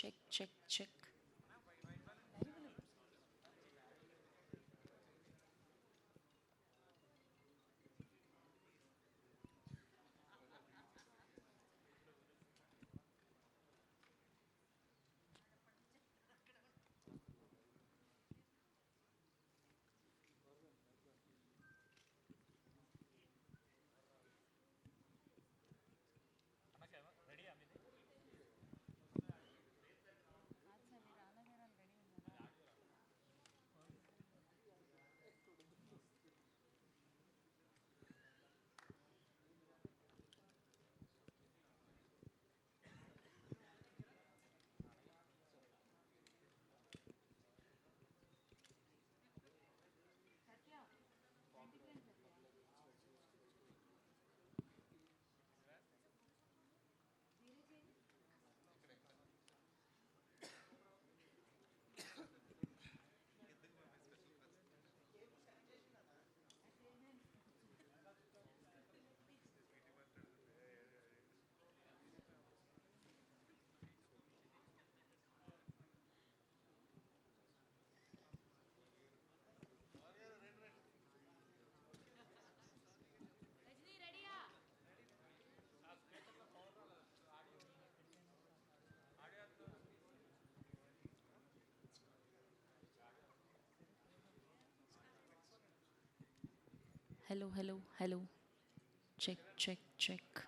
Check check check. Hello hello hello check check check.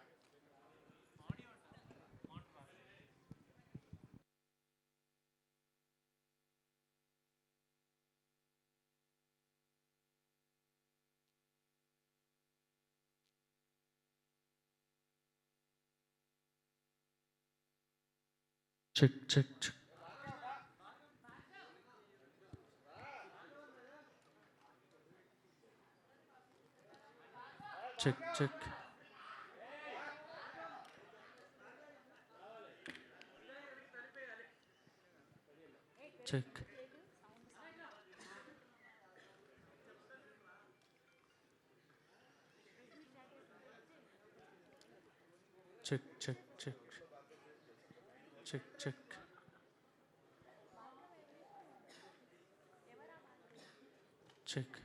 Check check check. Check check. Check check check check check check. Check.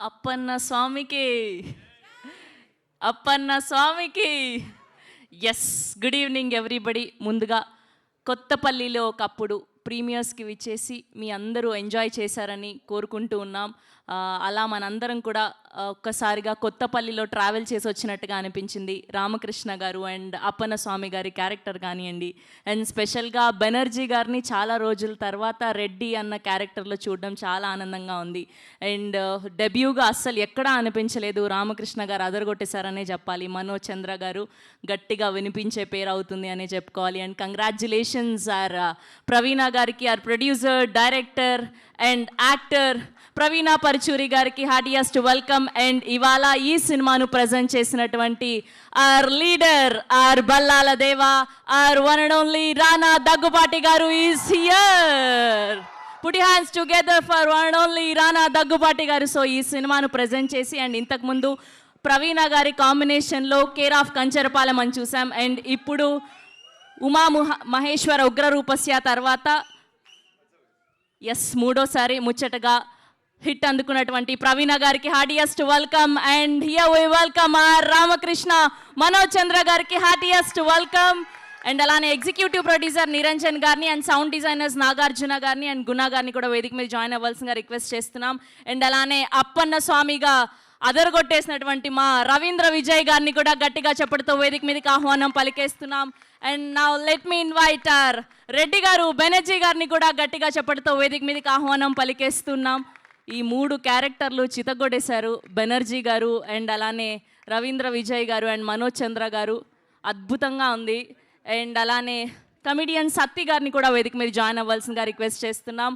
Appanna స్వామికి, అప్పన్న స్వామికి. Yes, good evening everybody. ముందుగా కొత్తపల్లిలో ఒకప్పుడు ప్రీమియర్స్కి విచ్చేసి మీ అందరూ enjoy చేశారని కోరుకుంటూ ఉన్నాం. అలా మనందరం కూడా ఒక్కసారిగా కొత్తపల్లిలో ట్రావెల్ చేసి వచ్చినట్టుగా అనిపించింది. రామకృష్ణ గారు అండ్ అప్పన్న స్వామి గారి క్యారెక్టర్ కానివ్వండి, అండ్ స్పెషల్గా బెనర్జీ గారిని చాలా రోజుల తర్వాత రెడ్డి అన్న క్యారెక్టర్లో చూడడం చాలా ఆనందంగా ఉంది. అండ్ డెబ్యూగా అస్సలు ఎక్కడా అనిపించలేదు, రామకృష్ణ గారు అదరగొట్టేశారనే చెప్పాలి. మనోజ్ చంద్ర గారు గట్టిగా వినిపించే పేరు అవుతుంది అనే చెప్పుకోవాలి. అండ్ కంగ్రాచ్యులేషన్స్ ఆర్ ప్రవీణ గారికి, our producer, director and actor Praveena Paruchuri గారికి హార్టియెస్ట్ వెల్కమ్. అండ్ ఇవాళ ఈ సినిమాను ప్రజెంట్ చేసినటువంటి are leader, our Ballala Deva, our one and only Rana Daggubati garu is here. Put your hands together for one and only Rana Daggubati garu. So ఈ సినిమాను ప్రజెంట్ చేసి and ఇంతకుముందు ప్రవీణ గారి కాంబినేషన్లో కేర్ ఆఫ్ కంచరపాలెం అని చూసాం. అండ్ ఇప్పుడు ఉమా మహేశ్వర ఉగ్రరూపస్య తర్వాత మూడోసారి ముచ్చటగా హిట్ అందుకున్నటువంటి ప్రవీణ గారికి heartiest welcome. And here we welcome our Ramakrishna, Manoj Chandra గారికి హార్టియెస్ట్ వెల్కమ్. అండ్ అలానే ఎగ్జిక్యూటివ్ ప్రొడ్యూసర్ నిరంజన్ గారిని అండ్ సౌండ్ డిజైనర్స్ నాగార్జున గారిని అండ్ గుణ గారిని కూడా వేదిక మీద జాయిన్ అవ్వాల్సిందిగా రిక్వెస్ట్ చేస్తున్నాం. అండ్ అలానే అప్పన్న స్వామిగా అదరగొట్టేసినటువంటి మా రవీంద్ర విజయ్ గారిని కూడా గట్టిగా చెప్పడంతో వేదిక మీదకి ఆహ్వానం పలికేస్తున్నాం. And now let me invite our Reddy garu, Banerjee గారిని కూడా గట్టిగా చెప్పడంతో వేదిక మీదకి ఆహ్వానం పలికేస్తున్నాం. ఈ మూడు క్యారెక్టర్లు చితగొడేశారు బెనర్జీ గారు అండ్ అలానే రవీంద్ర విజయ్ గారు అండ్ మనోజ్ చంద్ర గారు. అద్భుతంగా ఉంది. అండ్ అలానే కమిడియన్ సత్తి గారిని కూడా వేదిక మీద జాయిన్ అవ్వాల్సిందిగా రిక్వెస్ట్ చేస్తున్నాం.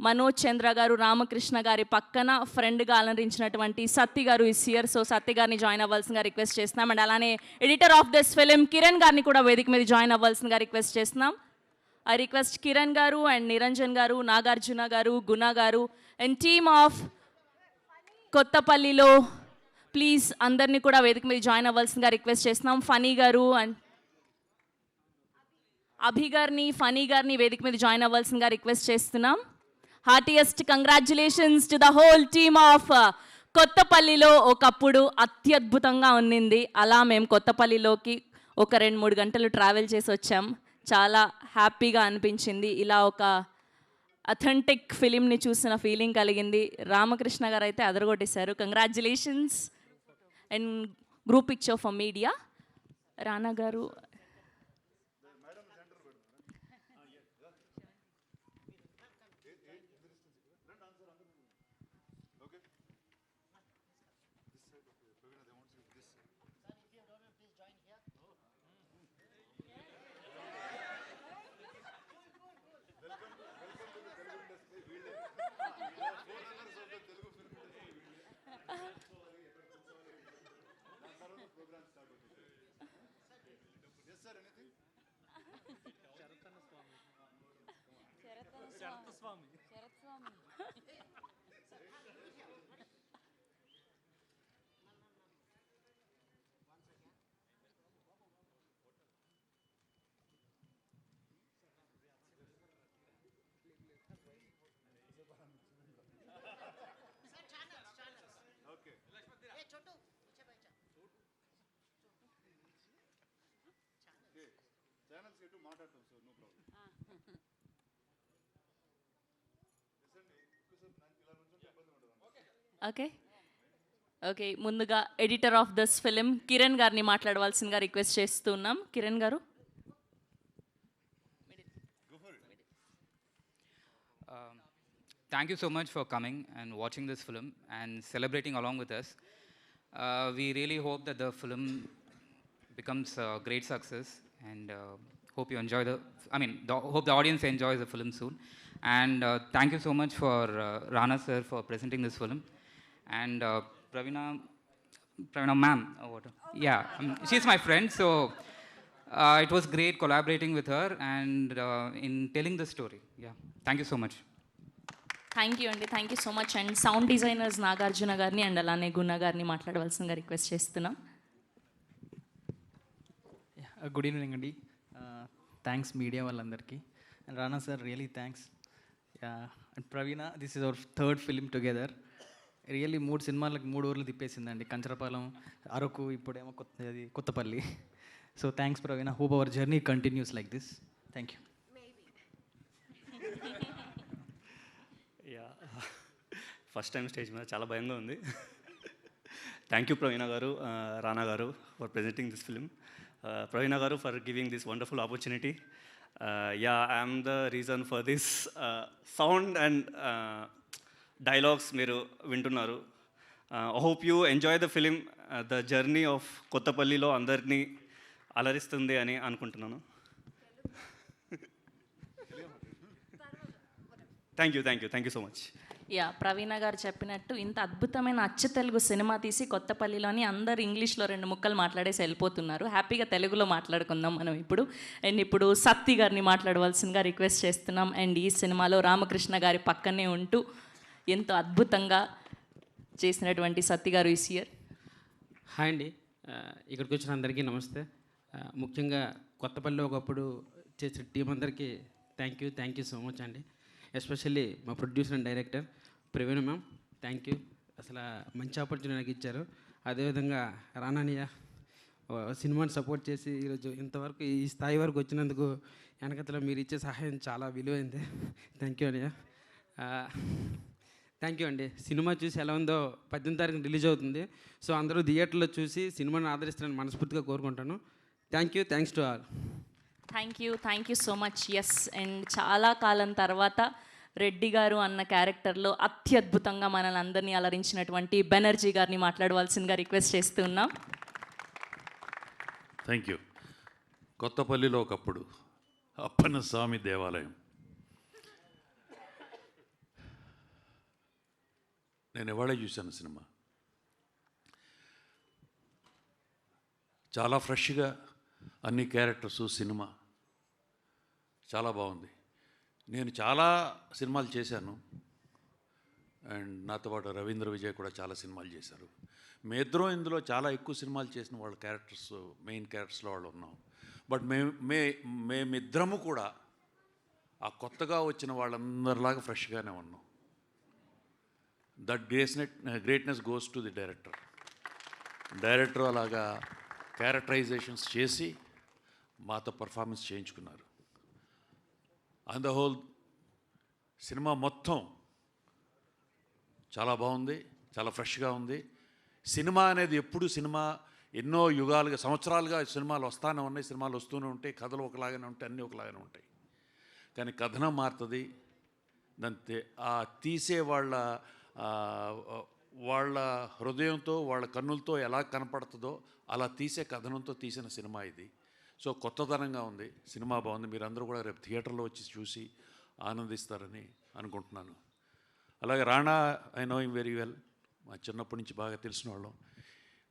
మనోజ్ చంద్ర గారు రామకృష్ణ గారి పక్కన ఫ్రెండ్గా అలరించినటువంటి సత్తి గారు ఇస్ హియర్. సో సత్తి గారిని జాయిన్ అవ్వాల్సిందిగా రిక్వెస్ట్ చేస్తున్నాం. అండ్ అలానే editor of this film Kiran గారిని కూడా వేదిక మీద జాయిన్ అవ్వాల్సిందిగా రిక్వెస్ట్ చేస్తున్నాం. I request Kiran garu and Niranjan garu, Nagarjuna garu, Guna garu and team of కొత్తపల్లిలో ప్లీజ్ అందరినీ కూడా వేదిక మీద జాయిన్ అవ్వాల్సిందిగా రిక్వెస్ట్ చేస్తున్నాం. ఫనీ గారు అండ్ అభి గారిని, ఫనీ గారిని వేదిక మీద జాయిన్ అవ్వాల్సిందిగా రిక్వెస్ట్ చేస్తున్నాం. Heartiest congratulations to the whole team of కొత్తపల్లిలో ఒకప్పుడు అత్యద్భుతంగా ఉన్నింది. అలా మేము కొత్తపల్లిలోకి ఒక 2-3 గంటలు ట్రావెల్ చేసి వచ్చాం. చాలా హ్యాపీగా అనిపించింది. ఇలా ఒక అథెంటిక్ ఫిలింని చూసిన ఫీలింగ్ కలిగింది. రామకృష్ణ గారు అయితే అదరగొట్టేశారు. Congratulations and group picture for media. Rana garu okay okay ముందుగా editor of this film Kiran గారిని మాట్లాడవలసిందిగా రిక్వెస్ట్ చేస్తున్నాం. కిరణ్ గారు. Thank you so much for coming and watching this film and celebrating along with us. We really hope that the film becomes a great success and hope you enjoy hope the audience enjoys the film soon. And thank you so much for Rana sir for presenting this film. And Pravina ma'am, she's my friend, so it was great collaborating with her and in telling the story. Yeah, thank you so much. Thank you అండి, thank you so much. And sound designers Nagarjuna గారిని and అలానే గుణ గారిని మాట్లాడవలసిందిగా request చేస్తున్నాం. Good evening అండి. Thanks media వాళ్ళందరికీ. And Rana sir really thanks. And Praveena, this is our third film together. Really 3 సినిమాలకు 3 ఊర్లు తిప్పేసిందండి. కంచరపాలెం, అరకు, ఇప్పుడేమో Kothapalli. So thanks Praveena. Hope our journey continues like this. Thank you. First time stage మీద చాలా భయంగా ఉంది. థ్యాంక్ యూ ప్రవీణ గారు, రానా గారు for presenting this film. Praveena గారు for giving this wonderful opportunity. I'm the reason for this sound and dialogues మీరు వింటున్నారు. Hope you enjoy the film. The journey of కొత్తపల్లిలో అందరినీ అలరిస్తుంది అని అనుకుంటున్నాను. Thank you so much. Yeah, Praveena గారు చెప్పినట్టు ఇంత అద్భుతమైన అచ్చ తెలుగు సినిమా తీసి కొత్తపల్లిలోని అందరు ఇంగ్లీష్లో 2 ముక్కలు మాట్లాడేసి వెళ్ళిపోతున్నారు. హ్యాపీగా తెలుగులో మాట్లాడుకుందాం మనం ఇప్పుడు. అండ్ ఇప్పుడు సత్తి గారిని మాట్లాడవలసిందిగా రిక్వెస్ట్ చేస్తున్నాం. అండ్ ఈ సినిమాలో రామకృష్ణ గారి పక్కనే ఉంటూ ఎంతో అద్భుతంగా చేసినటువంటి సత్తి గారు ఈస్ హియర్. హాయ్ అండి, ఇక్కడికి వచ్చిన అందరికీ నమస్తే. ముఖ్యంగా కొత్తపల్లిలో ఒకప్పుడు చేసిన టీం అందరికీ థ్యాంక్ యూ సో మచ్ అండి. ఎస్పెషల్లీ మా producer and director Praveena ma'am, thank you. అసలు మంచి ఆపర్చునిటీ నాకు ఇచ్చారు. అదేవిధంగా రానానియా సినిమాని సపోర్ట్ చేసి ఈరోజు ఇంతవరకు ఈ స్థాయి వరకు వచ్చినందుకు వెనకతలో మీరు ఇచ్చే సహాయం చాలా విలువైంది. థ్యాంక్ యూ అనియా. థ్యాంక్ యూ అండి. సినిమా చూసి ఎలా ఉందో 18వ తారీఖున రిలీజ్ అవుతుంది. సో అందరూ థియేటర్లో చూసి సినిమాని ఆదరిస్తారని మనస్ఫూర్తిగా కోరుకుంటాను. Thanks to all. Thank you so much. Yes, and చాలా కాలం తర్వాత రెడ్డి గారు అన్న క్యారెక్టర్లో అత్యద్భుతంగా మనల్ని అందరినీ అలరించినటువంటి బెనర్జీ గారిని మాట్లాడవలసిందిగా రిక్వెస్ట్ చేస్తూ ఉన్నాం. Thank you. కొత్తపల్లిలో ఒకప్పుడు అప్పన్న స్వామి దేవాలయం. నేను ఇవాళే చూశాను సినిమా. చాలా ఫ్రెష్గా అన్ని క్యారెక్టర్సు, సినిమా చాలా బాగుంది. నేను చాలా సినిమాలు చేశాను, అండ్ నాతో పాటు రవీంద్ర విజయ్ కూడా చాలా సినిమాలు చేశారు. మీ ఇద్దరం ఇందులో చాలా ఎక్కువ సినిమాలు చేసిన వాళ్ళ క్యారెక్టర్స్, మెయిన్ క్యారెక్టర్స్లో వాళ్ళు ఉన్నాం. బట్ మేమిద్దరము కూడా ఆ కొత్తగా వచ్చిన వాళ్ళందరిలాగా ఫ్రెష్గానే ఉన్నాం. That greatness goes to the director. Director అలాగా క్యారెక్టరైజేషన్స్ చేసి మాతో పర్ఫార్మెన్స్ చేయించుకున్నారు. ఆన్ ద హోల్ సినిమా మొత్తం చాలా బాగుంది, చాలా ఫ్రెష్గా ఉంది. సినిమా అనేది ఎప్పుడు సినిమా ఎన్నో యుగాలుగా, సంవత్సరాలుగా సినిమాలు వస్తూనే ఉన్నాయి, సినిమాలు వస్తూనే ఉంటాయి, కథలు ఒకలాగానే ఉంటాయి, అన్నీ ఒకలాగానే ఉంటాయి. కానీ కథనం మారుతుంది. దాంతే ఆ తీసే వాళ్ళ హృదయంతో, వాళ్ళ కన్నులతో ఎలా కనపడుతుందో అలా తీసే కథనంతో తీసిన సినిమా ఇది. సో కొత్తదనంగా ఉంది, సినిమా బాగుంది. మీరందరూ కూడా రేపు థియేటర్లో వచ్చి చూసి ఆనందిస్తారని అనుకుంటున్నాను. అలాగే Rana, I know him very well, మా చిన్నప్పటి నుంచి బాగా తెలిసిన వాళ్ళం.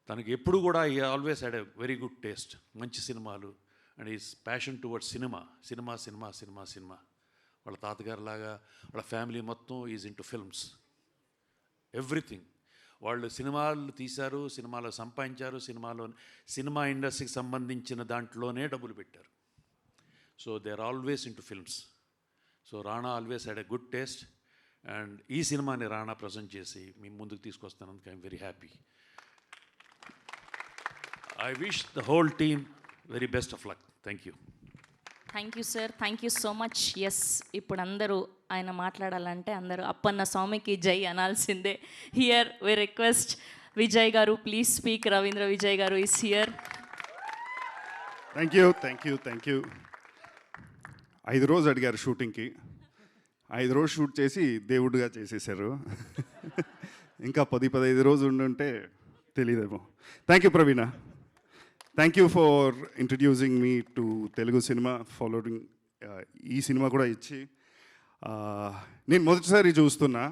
తనకి ఎప్పుడు కూడా ఈ always had a very good taste, మంచి సినిమాలు, and is passion towards cinema. Cinema cinema cinema cinema వాళ్ళ తాతగారు లాగా వాళ్ళ ఫ్యామిలీ మొత్తం ఈజ్ ఇంటూ ఫిల్మ్స్, ఎవ్రీథింగ్. వాళ్ళు సినిమాలు తీశారు, సినిమాలో సంపాదించారు, సినిమా ఇండస్ట్రీకి సంబంధించిన దాంట్లోనే డబ్బులు పెట్టారు. So they are always into films. So Rana always had a good taste, and ఈ సినిమాని రాణా ప్రజెంట్ చేసి మీ ముందుకు తీసుకొస్తానందుకు I'm very happy. I wish the whole team very best of luck. Thank you. Thank you sir, thank you so much. Yes, ఇప్పుడు అందరూ ఆయన మాట్లాడాలంటే అందరూ అప్పన్న స్వామికి జై అనాల్సిందే. హియర్ వి రిక్వెస్ట్ విజయ్ గారు, ప్లీజ్ స్పీక్. రవీంద్ర విజయ్ గారు is here. Thank you, thank you, thank you. 5 రోజులు అడిగారు షూటింగ్కి, 5 రోజులు షూట్ చేసి దేవుడిగా చేసేసారు. ఇంకా 10-15 రోజులు ఉండుంటే తెలియదేమో. Thank you Praveena. Thank you for introducing me to Telugu cinema, following ఈ సినిమా కూడా ఇచ్చి. నేను మొదటిసారి చూస్తున్నా.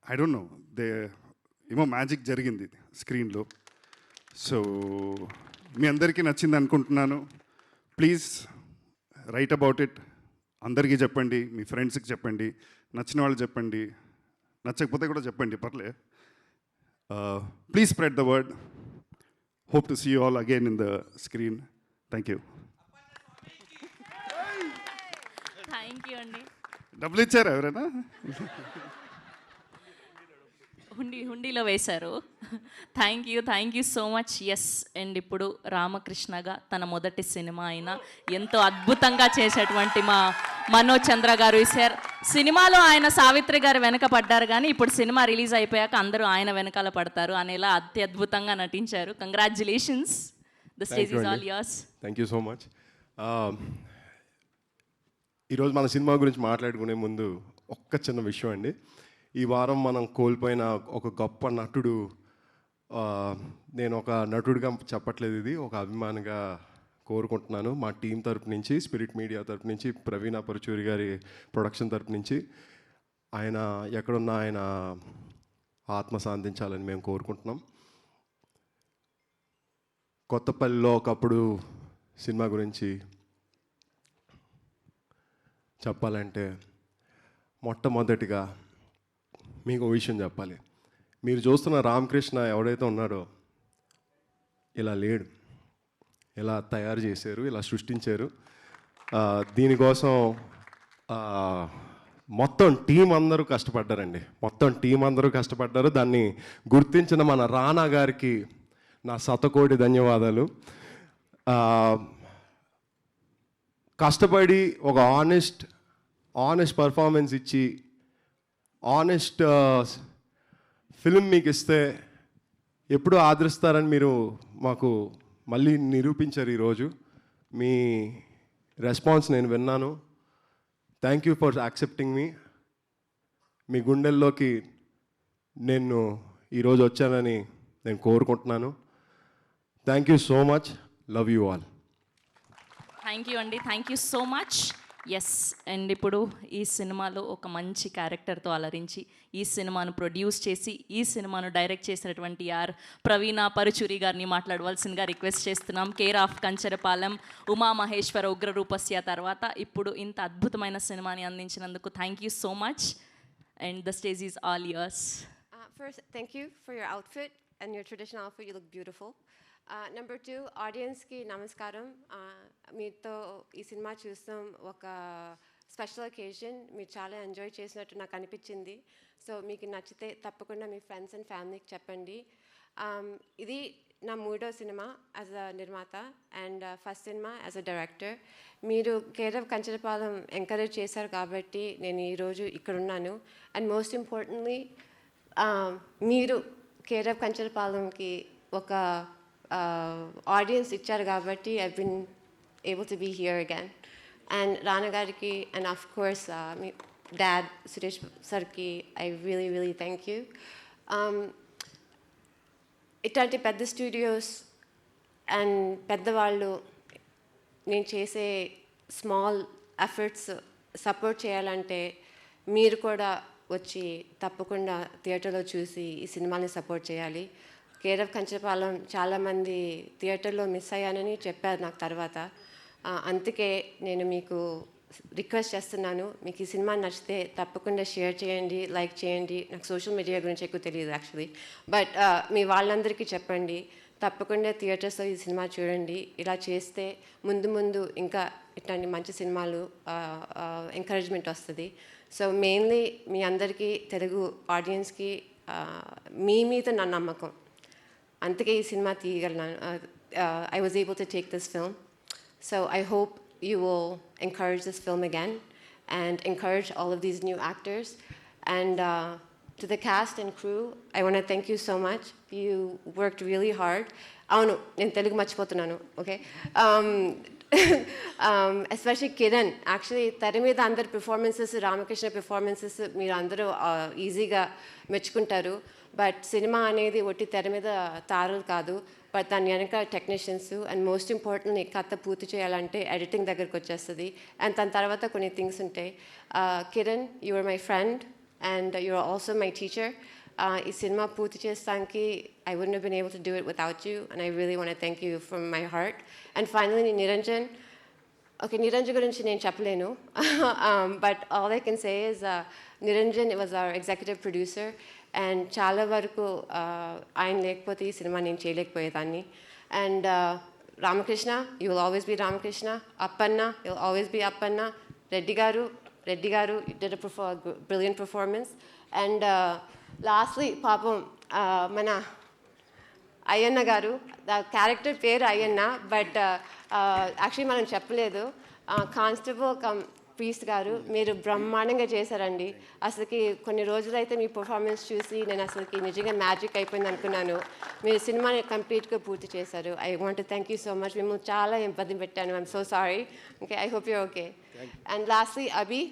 ఐ డోంట్ నో, ఏమో మ్యాజిక్ జరిగింది స్క్రీన్లో. సో మీ అందరికీ నచ్చింది అనుకుంటున్నాను. Please write about it. అందరికీ చెప్పండి, మీ ఫ్రెండ్స్కి చెప్పండి, నచ్చిన వాళ్ళు చెప్పండి, నచ్చకపోతే కూడా చెప్పండి, పర్లే. Please spread the word. Hope to see you all again in the screen. Thank you. Thank you అండి. డబ్బులు ఇచ్చారా ఎవరైనా? హుండీలో వేశారు. Thank you so much. Yes, and ఇప్పుడు రామకృష్ణగా తన మొదటి సినిమా అయినా ఎంతో అద్భుతంగా చేసేటువంటి మా మనోజ్ చంద్ర గారు సార్. సినిమాలో ఆయన సావిత్రి గారు వెనక పడ్డారు, కానీ ఇప్పుడు సినిమా రిలీజ్ అయిపోయాక అందరూ ఆయన వెనకాల పడతారు అనేలా అత్యద్భుతంగా నటించారు. Congratulations, the stage is all yours. Thank you so much. ఈరోజు మన సినిమా గురించి మాట్లాడుకునే ముందు ఒక్క చిన్న విషయం అండి. ఈ వారం మనం కోల్పోయిన ఒక గొప్ప నటుడు, నేను ఒక నటుడిగా చెప్పట్లేదు, ఇది ఒక అభిమానిగా కోరుకుంటున్నాను. మా టీం తరపు నుంచి, స్పిరిట్ మీడియా తరపు నుంచి, ప్రవీణ పరుచూరి గారి ప్రొడక్షన్ తరపు నుంచి, ఆయన ఎక్కడున్నా ఆయన ఆత్మ శాంతించాలని మేము కోరుకుంటున్నాం. కొత్తపల్లిలో ఒకప్పుడు సినిమా గురించి చెప్పాలంటే మొట్టమొదటిగా మీకు ఒక విషయం చెప్పాలి. మీరు చూస్తున్న రామకృష్ణ ఎవడైతే ఉన్నాడో ఇలా లేడు, ఇలా తయారు చేశారు, ఇలా సృష్టించారు. దీనికోసం మొత్తం టీం అందరూ కష్టపడ్డారండి, మొత్తం టీం అందరూ కష్టపడ్డారు. దాన్ని గుర్తించిన మన రానా గారికి నా శతకోటి ధన్యవాదాలు. కష్టపడి ఒక ఆనెస్ట్ పర్ఫార్మెన్స్ ఇచ్చి ఆనెస్ట్ ఫిల్మ్ మీకు ఇస్తే ఎప్పుడూ ఆదరిస్తారని మీరు మాకు మళ్ళీ నిరూపించారు. ఈరోజు మీ రెస్పాన్స్ నేను విన్నాను. Thank you for accepting me. మీ గుండెల్లోకి నేను ఈరోజు వచ్చానని నేను కోరుకుంటున్నాను. Thank you so much. Love you all. Thank you అండి, thank you so much. Yes and ఇప్పుడు ఈ సినిమాలో ఒక మంచి క్యారెక్టర్తో అలరించి ఈ సినిమాను ప్రొడ్యూస్ చేసి ఈ సినిమాను డైరెక్ట్ చేసినటువంటి ప్రవీణ పరుచూరి గారిని మాట్లాడవలసిందిగా రిక్వెస్ట్ చేస్తున్నాం. కేర్ ఆఫ్ కంచరపాలెం ఉమా మహేశ్వర ఉగ్రరూపస్య తర్వాత ఇప్పుడు ఇంత అద్భుతమైన సినిమాని అందించినందుకు thank you so much and the stage is all yours. First, thank you for your outfit and your traditional outfit. You look beautiful. Number two, audience ki namaskaram. మీతో ఈ cinema చూస్తాం ఒక స్పెషల్ ఒకేజన్. మీరు చాలా enjoy చేసినట్టు నాకు అనిపించింది. So మీకు నచ్చితే తప్పకుండా మీ ఫ్రెండ్స్ అండ్ ఫ్యామిలీకి చెప్పండి. ఇది నా 3వ సినిమా యాజ్ అ నిర్మాత అండ్ ఫస్ట్ సినిమా యాజ్ అ డైరెక్టర్. మీరు కేర్ ఆఫ్ కంచరపాలెం ఎంకరేజ్ చేశారు కాబట్టి నేను ఈరోజు ఇక్కడ ఉన్నాను. అండ్ మోస్ట్ ఇంపార్టెంట్లీ మీరు కేర్ ఆఫ్ కంచరపాలెంకి ఒక ఆడియన్స్ ఇచ్చారు కాబట్టి I been able to be here again. And Rana గారికి అండ్ ఆఫ్ కోర్స్ మీ డాడ్ సురేష్ సార్కి ఐ రియలీ థ్యాంక్ యూ. ఇట్లాంటి పెద్ద స్టూడియోస్ అండ్ పెద్దవాళ్ళు నేను చేసే స్మాల్ ఎఫర్ట్స్ సపోర్ట్ చేయాలంటే మీరు కూడా వచ్చి తప్పకుండా థియేటర్లో చూసి ఈ సినిమాని సపోర్ట్ చేయాలి. కేర్ ఆఫ్ కంచరపాలెం చాలామంది థియేటర్లో మిస్ అయ్యానని చెప్పారు నాకు తర్వాత. అందుకే నేను మీకు రిక్వెస్ట్ చేస్తున్నాను, మీకు ఈ సినిమా నచ్చితే తప్పకుండా షేర్ చేయండి, లైక్ చేయండి. నాకు సోషల్ మీడియా గురించి ఎక్కువ తెలియదు యాక్చువల్లీ, బట్ మీ వాళ్ళందరికీ చెప్పండి తప్పకుండా థియేటర్స్లో ఈ సినిమా చూడండి. ఇలా చేస్తే ముందు ఇంకా ఇట్లాంటి మంచి సినిమాలు ఎంకరేజ్మెంట్ వస్తుంది. సో మెయిన్లీ మీ అందరికీ తెలుగు ఆడియన్స్కి మీ మీద నా నమ్మకం, అందుకే ఈ cinema తీయగలను. I was able to take this film. So I hope you will encourage this film again and encourage all of these new actors. And to the cast and crew, I want to thank you so much. You worked really hard. అవును, నేను తెలుగు మర్చిపోతున్నాను, okay. Especially Kiran, actually తెర మీద అందరి performances, Ramakrishna performances మీరు అందరూ ఈజీగా మెచ్చుకుంటారు. బట్ సినిమా అనేది ఒట్టి తెర మీద తారలు కాదు, బట్ దాని వెనక టెక్నీషియన్స్ అండ్ మోస్ట్ ఇంపార్టెంట్లీ కథ పూర్తి చేయాలంటే ఎడిటింగ్ దగ్గరికి వచ్చేస్తుంది. అండ్ దాని తర్వాత కొన్ని థింగ్స్ ఉంటాయి. Kiran, you are my friend and you are also my teacher. ఈ సినిమా పూర్తి చేస్తానికి I wouldn't have been able to do it without you, and I really want to thank you from my heart. And finally, Niranjan. Okay, Niranjan gurinchi nenu cheppalenu, but all I can say is Niranjan was our executive producer, and చాలా వరకు ఆయన లేకపోతే ఈ cinema నేను చేయలేకపోయేదాన్ని. And Ramakrishna, you will always be Ramakrishna. Appanna, you will always be Appanna. Reddy garu, you did a brilliant performance. And lastly, పాపం మన అయ్యన్న గారు, character పేరు అయ్యన్న, బట్ యాక్చువల్లీ మనం చెప్పలేదు. కానిస్టేబుల్ కమ్ ప్రీస్ట్ గారు, మీరు బ్రహ్మాండంగా చేశారండి. అసలుకి కొన్ని రోజులైతే మీ పర్ఫార్మెన్స్ చూసి నేను అసలుకి నిజంగా మ్యాజిక్ అయిపోయింది అనుకున్నాను. మీరు సినిమాని కంప్లీట్గా పూర్తి చేశారు. I want to thank you so much. మిమ్మల్ని చాలా ఇబ్బంది పెట్టాను. I'm so sorry. Okay, I hope you okay. And lastly Abhi,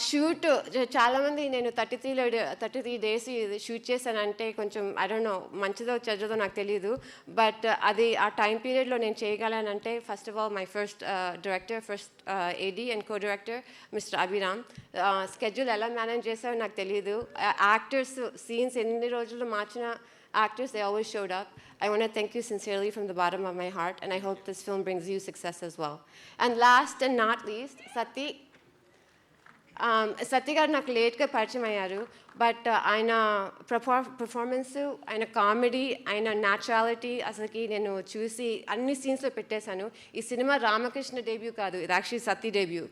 shoot చాలామంది నేను 33 days షూట్ చేశానంటే కొంచెం ఐ డోంట్ నో మంచిదో చెడ్డదో నాకు తెలియదు, బట్ అది ఆ టైం పీరియడ్లో నేను చేయగలనంటే first of all my first director, first AD and co director mister Abhiram. Schedule ఎలా మేనేజ్ చేశారో నాకు తెలియదు. యాక్టర్స్ సీన్స్ ఎన్ని రోజులు మార్చిన actors, they always showed up. I want to thank you sincerely from the bottom of my heart, and I hope this film brings you success as well. And last and not least, సత్య గారు నాకు లేట్గా పరిచయం అయ్యారు, but ఆయన performance, ఆయన comedy, ఆయన naturality అసలుకి నేను చూసి అన్ని సీన్స్లో పెట్టేశాను. ఈ సినిమా రామకృష్ణ డెబ్యూ కాదు, ఇది actually Satya debut.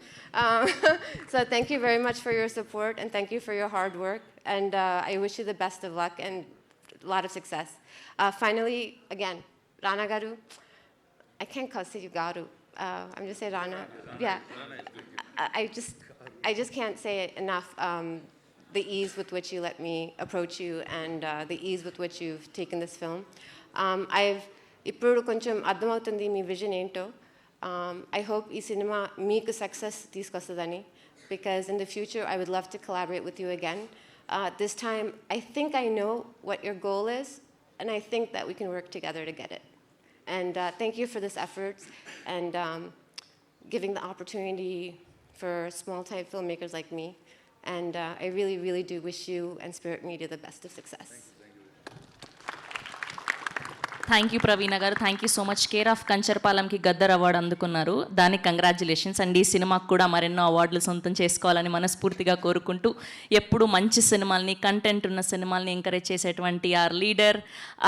So thank you very much for your support and thank you for your hard work, and I wish you the best of luck and a lot of success. Finally, again, Rana Garu, I can't call you Garu. I'm just saying Rana. Yeah, I just can't say it enough. The ease with which you let me approach you and the ease with which you've taken this film. ఇప్పుడు కొంచెం అర్థమవుతుంది మీ vision ఏంటో. I hope ఈ cinema మీకు success తీసుకొస్తుందని, because in the future I would love to collaborate with you again. This time, I think I know what your goal is, and I think that we can work together to get it. And thank you for this effort and giving the opportunity for small-time filmmakers like me. And I really, really do wish you and Spirit Media the best of success. Thank you Praveena గారు, thank you so much. Care of కంచర్పాలెంకి Gaddar award అందుకున్నారు, దానికి congratulations. And ఈ సినిమాకు కూడా మరెన్నో అవార్డులు సొంతం చేసుకోవాలని మనస్ఫూర్తిగా కోరుకుంటూ, ఎప్పుడు మంచి సినిమాల్ని, కంటెంట్ ఉన్న సినిమాల్ని ఎంకరేజ్ చేసేటువంటి our leader,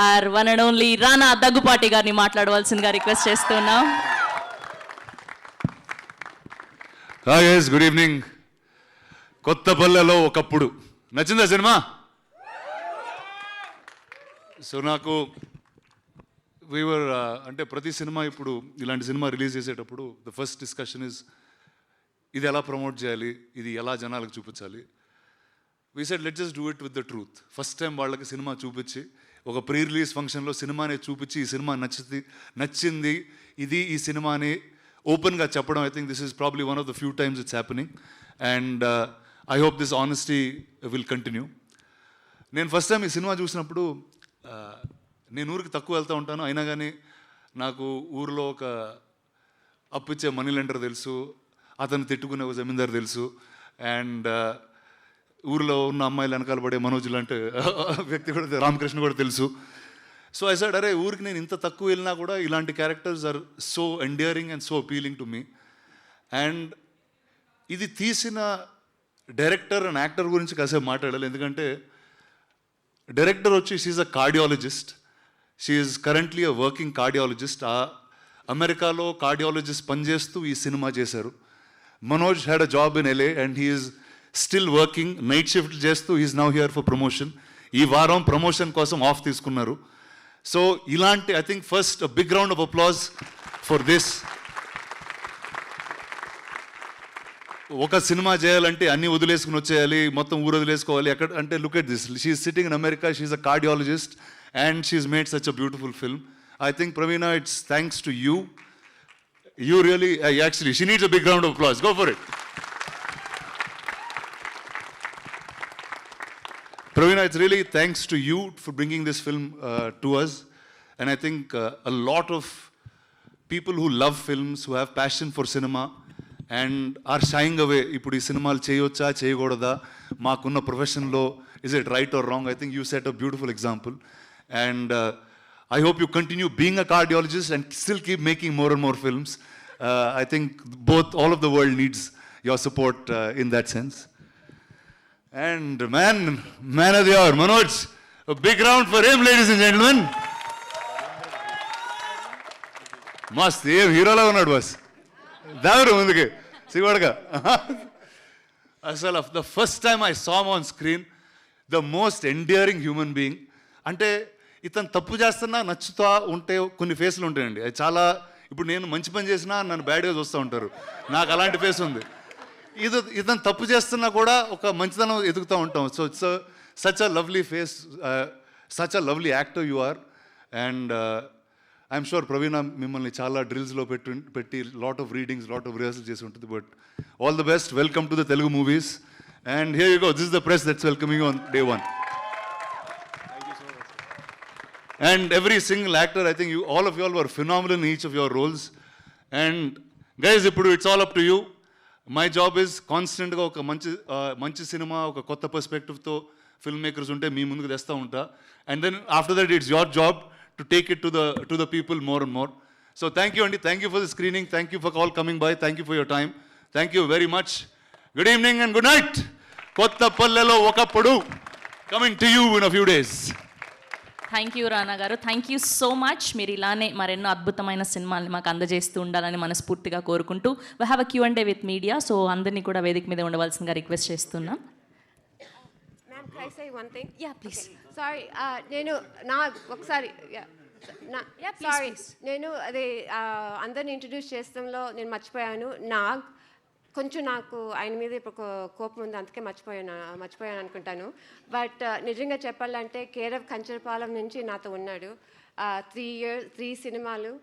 our one and only Rana Daggubati గారిని మాట్లాడవలసిందిగా రిక్వెస్ట్ చేస్తున్నాం. Hi guys, good evening. కొత్తపల్లెలో ఒకప్పుడు నచ్చిందా సినిమా? సో నాకు వీవర్ అంటే ప్రతి సినిమా ఇప్పుడు ఇలాంటి సినిమా రిలీజ్ చేసేటప్పుడు ద ఫస్ట్ డిస్కషన్ ఇస్ ఇది ఎలా ప్రమోట్ చేయాలి, ఇది ఎలా జనాలకు చూపించాలి. We said let just do it with the truth. First time వాళ్ళకి సినిమా చూపించి ఒక ప్రీ రిలీజ్ ఫంక్షన్లో సినిమానే చూపించి ఈ సినిమా నచ్చింది ఇది ఈ సినిమాని ఓపెన్గా చెప్పడం, I think this is probably one of the few times it's happening. And I hope this honesty will continue. నేను ఫస్ట్ టైం ఈ సినిమా చూసినప్పుడు నేను ఊరికి తక్కువ వెళ్తూ ఉంటాను, అయినా కానీ నాకు ఊరిలో ఒక అప్పిచ్చే మనీ లెండర్ తెలుసు, అతను తిట్టుకునే ఒక జమీందారు తెలుసు, అండ్ ఊరిలో ఉన్న అమ్మాయిలు వెనకాల పడే మనోజ్ లాంటి వ్యక్తి కూడా, రామకృష్ణ కూడా తెలుసు. సో ఐ సెడ్ అరే ఊరికి నేను ఇంత తక్కువ వెళ్ళినా కూడా ఇలాంటి characters are so endearing and so appealing to me. And ఇది తీసిన డైరెక్టర్ అండ్ యాక్టర్ గురించి కాసేపు మాట్లాడాలి, ఎందుకంటే డైరెక్టర్ వచ్చి she's a cardiologist. She is currently a working cardiologist. అమెరికాలో కార్డియాలజిస్ట్ పనిచేస్తూ ఈ సినిమా చేశారు. Manoj had a job in LA and he is still working, night shift చేస్తూ he's now here for promotion. ఈ వారం ప్రమోషన్ కోసం ఆఫ్ తీసుకున్నారు. సో ఇలాంటి I think first big round of applause for this. ఒక సినిమా చేయాలంటే అన్నీ వదిలేసుకుని వచ్చేయాలి, మొత్తం ఊరు వదిలేసుకోవాలి ఎక్కడ అంటే, look at this, she is sitting in America, she is a cardiologist and she's made such a beautiful film. I think Praveena, it's thanks to you. You really, actually, she needs a big round of applause. Go for it. Praveena, it's really thanks to you for bringing this film to us. And I think a lot of people who love films, who have passion for cinema and are shying away. ఇప్పుడు ఈ సినిమాలు చేయొచ్చా చేయకూడదా, మాకున్న ప్రొఫెషన్లో is it right or wrong? I think you set a beautiful example. And I hope you continue being a cardiologist and still keep making more and more films. I think all of the world needs your support in that sense. And man of the hour, Manoj, a big round for him, ladies and gentlemen. Mast, ఏం హీరోలా ఉన్నాడు boss, దావరు ముందుకి సిగోడగా. అసలు the first time I saw him on screen, the most endearing human being. అంటే ఇతను తప్పు చేస్తున్నా నచ్చుతూ ఉంటే కొన్ని ఫేస్లు ఉంటాయండి, అది చాలా. ఇప్పుడు నేను మంచి పని చేసినా నన్ను బ్యాడ్గా చూస్తూ ఉంటారు, నాకు అలాంటి ఫేస్ ఉంది. ఇతను తప్పు చేస్తున్నా కూడా ఒక మంచితనం ఎదుగుతూ ఉంటాం. So it's such a lovely face, such a lovely actor you are. And I'm sure Praveena మిమ్మల్ని చాలా డ్రిల్స్లో పెట్టి lot of readings, lot of rehearsal చేసి ఉంటుంది. But all the best, welcome to the Telugu movies. And here you go, this is the press that's welcoming you on day 1. And every single actor, I think all of you all were phenomenal in each of your roles. And guys, it's all up to you. My job is constant ga oka manchi cinema, oka kotta perspective tho filmmakers unte mee munduku testa unta. And then after that it's your job to take it to the people more and more. So thank you, Andy, thank you for the screening, thank you for all coming by, thank you for your time, thank you very much. Good evening and good night. Kottapallelo okappudu coming to you in a few days. Thank you రానా గారు, thank you so much. మీరు ఇలానే మరెన్నో అద్భుతమైన సినిమాల్ని మాకు అందజేస్తూ ఉండాలని మనస్ఫూర్తిగా కోరుకుంటూ, we have a Q&A with media. So అందరినీ కూడా వేదిక మీద ఉండవలసిందిగా రిక్వెస్ట్ చేస్తున్నాం. Ma'am, can I say one thing? Yeah, please. Okay. Sorry, నేను ఒకసారి సారీ, నేను అదే అందరిని ఇంట్రడ్యూస్ చేసడంలో నేను మర్చిపోయాను. కొంచెం నాకు ఆయన మీద ఇప్పుడు కోపం ఉంది, అందుకే మర్చిపోయాను అనుకుంటాను. బట్ నిజంగా చెప్పాలంటే కేర్ ఆఫ్ కంచర్పాలెం నుంచి నాతో ఉన్నాడు. 3 సినిమాలు,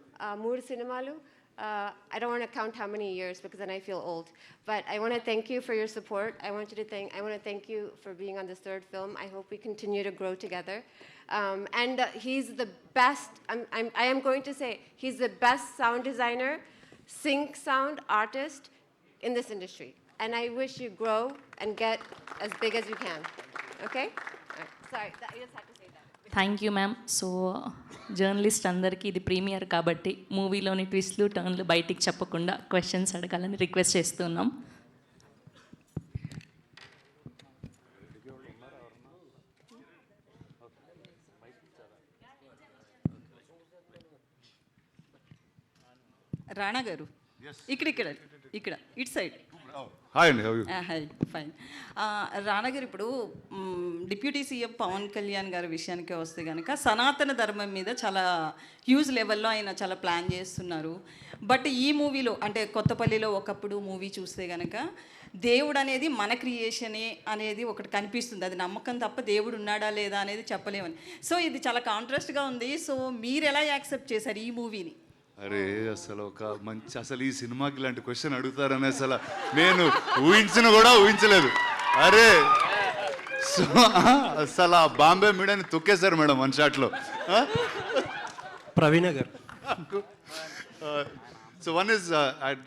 3 సినిమాలు, I don't want to count how many years because then I feel old. But I want to thank you for your support. I want to thank you for being on this third film. I hope we continue to grow together. And he's the best. I am going to say he's the best sound designer, sync sound artist in this industry. And I wish you grow and get as big as you can. Okay? All right. Sorry, I just had to say that. Thank you ma'am. So journalist అందరికీ ఇది premier కాబట్టి మూవీలోని ట్విస్ట్లు టర్న్లు బయటికి చెప్పకుండా questions అడగాలని request చేస్తున్నాం. రాణా గారు ఇక్కడ ఇటు సైడ్. హాయ్ అండి. Hi, fine. రాణా గారు, ఇప్పుడు డిప్యూటీ సీఎం పవన్ కళ్యాణ్ గారి విషయానికి వస్తే కనుక సనాతన ధర్మం మీద చాలా హ్యూజ్ లెవెల్లో ఆయన చాలా ప్లాన్ చేస్తున్నారు. బట్ ఈ మూవీలో అంటే కొత్తపల్లిలో ఒకప్పుడు మూవీ చూస్తే కనుక దేవుడు అనేది మన క్రియేషనే అనేది ఒకటి కనిపిస్తుంది. అది నమ్మకం తప్ప దేవుడు ఉన్నాడా లేదా అనేది చెప్పలేమని. సో ఇది చాలా కాంట్రాస్ట్గా ఉంది. సో మీరు ఎలా యాక్సెప్ట్ చేశారు ఈ మూవీని? అరే అసలు అసలు ఈ సినిమాకి ఇలాంటి క్వశ్చన్ అడుగుతారని అసలు నేను ఊహించలేదు. అరే సో అసలు ఆ బాంబే మీడియాని తొక్కేశారు మేడం వన్ షాట్లో. Praveena garu. So one is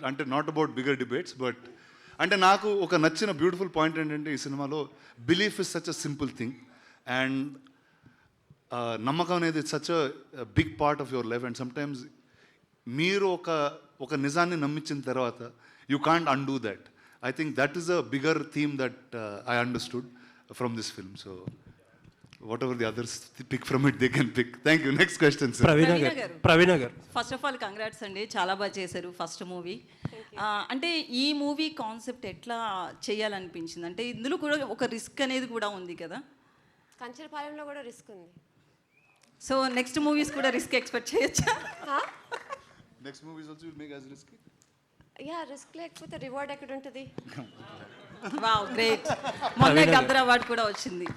అంటే not about bigger debates, but అంటే నాకు ఒక నచ్చిన బ్యూటిఫుల్ పాయింట్ ఏంటంటే ఈ సినిమాలో belief is such a simple thing and నమ్మకం అనేది such a big part of your life. And sometimes మీరు ఒక నిజాన్ని నమ్మించిన తర్వాత you can't undo that. I think that is a bigger theme that I understood from this film. So whatever the others pick from it they can pick. Thank you. Next question sir. Praveena గారు. First of all congrats అండి, చాలా బాగా చేశారు first movie. అంటే ఈ movie concept ఎట్లా చేయాలనిపించింది? అంటే ఇందులో కూడా ఒక రిస్క్ అనేది కూడా ఉంది కదా. కంచరపాలెంలో కూడా రిస్క్ ఉంది. సో నెక్స్ట్ మూవీస్ కూడా రిస్క్ ఎక్స్పెక్ట్ చేయొచ్చా? Next movies also will make as risk. Yeah, risk లేకపోతే రివార్డ్ ఎక్కడ ఉంటుంది? Wow, great. మొన్న గద్దర్ అవార్డ్ కూడా వచ్చింది.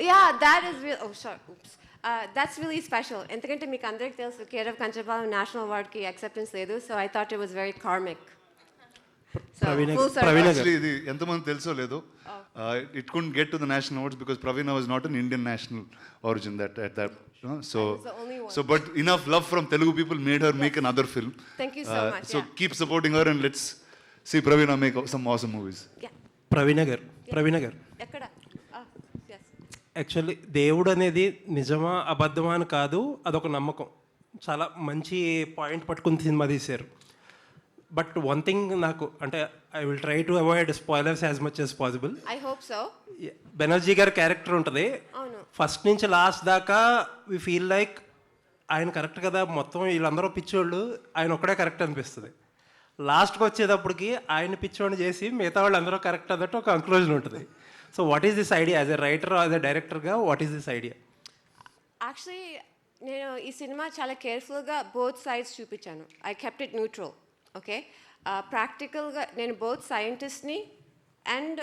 Yeah, that is real. Oh sorry, oops. That's really special. ఎందుకంటే మీకు అందరికీ తెలుసు కేర్ ఆఫ్ కంచరపాలెం నేషనల్ అవార్డ్కి యాక్సెప్టెన్స్ లేదు. So I thought it was very karmic. ఇది ఎంతమంది తెలుసో లేదో, it couldn't get to the national awards because Praveena was not an Indian national origin that at that. So but enough love from Telugu people made her make another film. Thank you so much. So keep supporting her and let's see Praveena make some awesome movies. ప్రవీణ గారు. ఎక్కడ? Actually దేవుడు అనేది నిజమా అబద్ధమా అని కాదు, అదొక నమ్మకం. చాలా మంచి పాయింట్ పట్టుకుని సినిమా తీశారు. బట్ వన్ థింగ్ నాకు అంటే I will try to avoid spoilers as much as possible. I hope so. Banerjee గారి క్యారెక్టర్ ఉంటుంది, ఫస్ట్ నుంచి లాస్ట్ దాకా వి ఫీల్ లైక్ ఆయన కరెక్ట్ కదా, మొత్తం వీళ్ళందరూ పిచ్చోళ్ళు, ఆయన ఒక్కడే కరెక్ట్ అనిపిస్తుంది. లాస్ట్కి వచ్చేటప్పటికి ఆయన పిచ్చోడిని చేసి మిగతా వాళ్ళు అందరూ కరెక్ట్ అన్నట్టు ఒక కంక్లూజన్ ఉంటుంది. So what is this idea as a writer, as a డైరెక్టర్గా what is this idea? Actually నేను ఈ సినిమా చాలా కేర్ఫుల్గా బోత్ సైడ్స్ చూపించాను. I kept it neutral. Okay, ప్రాక్టికల్గా నేను బోత్ సైంటిస్ట్ని and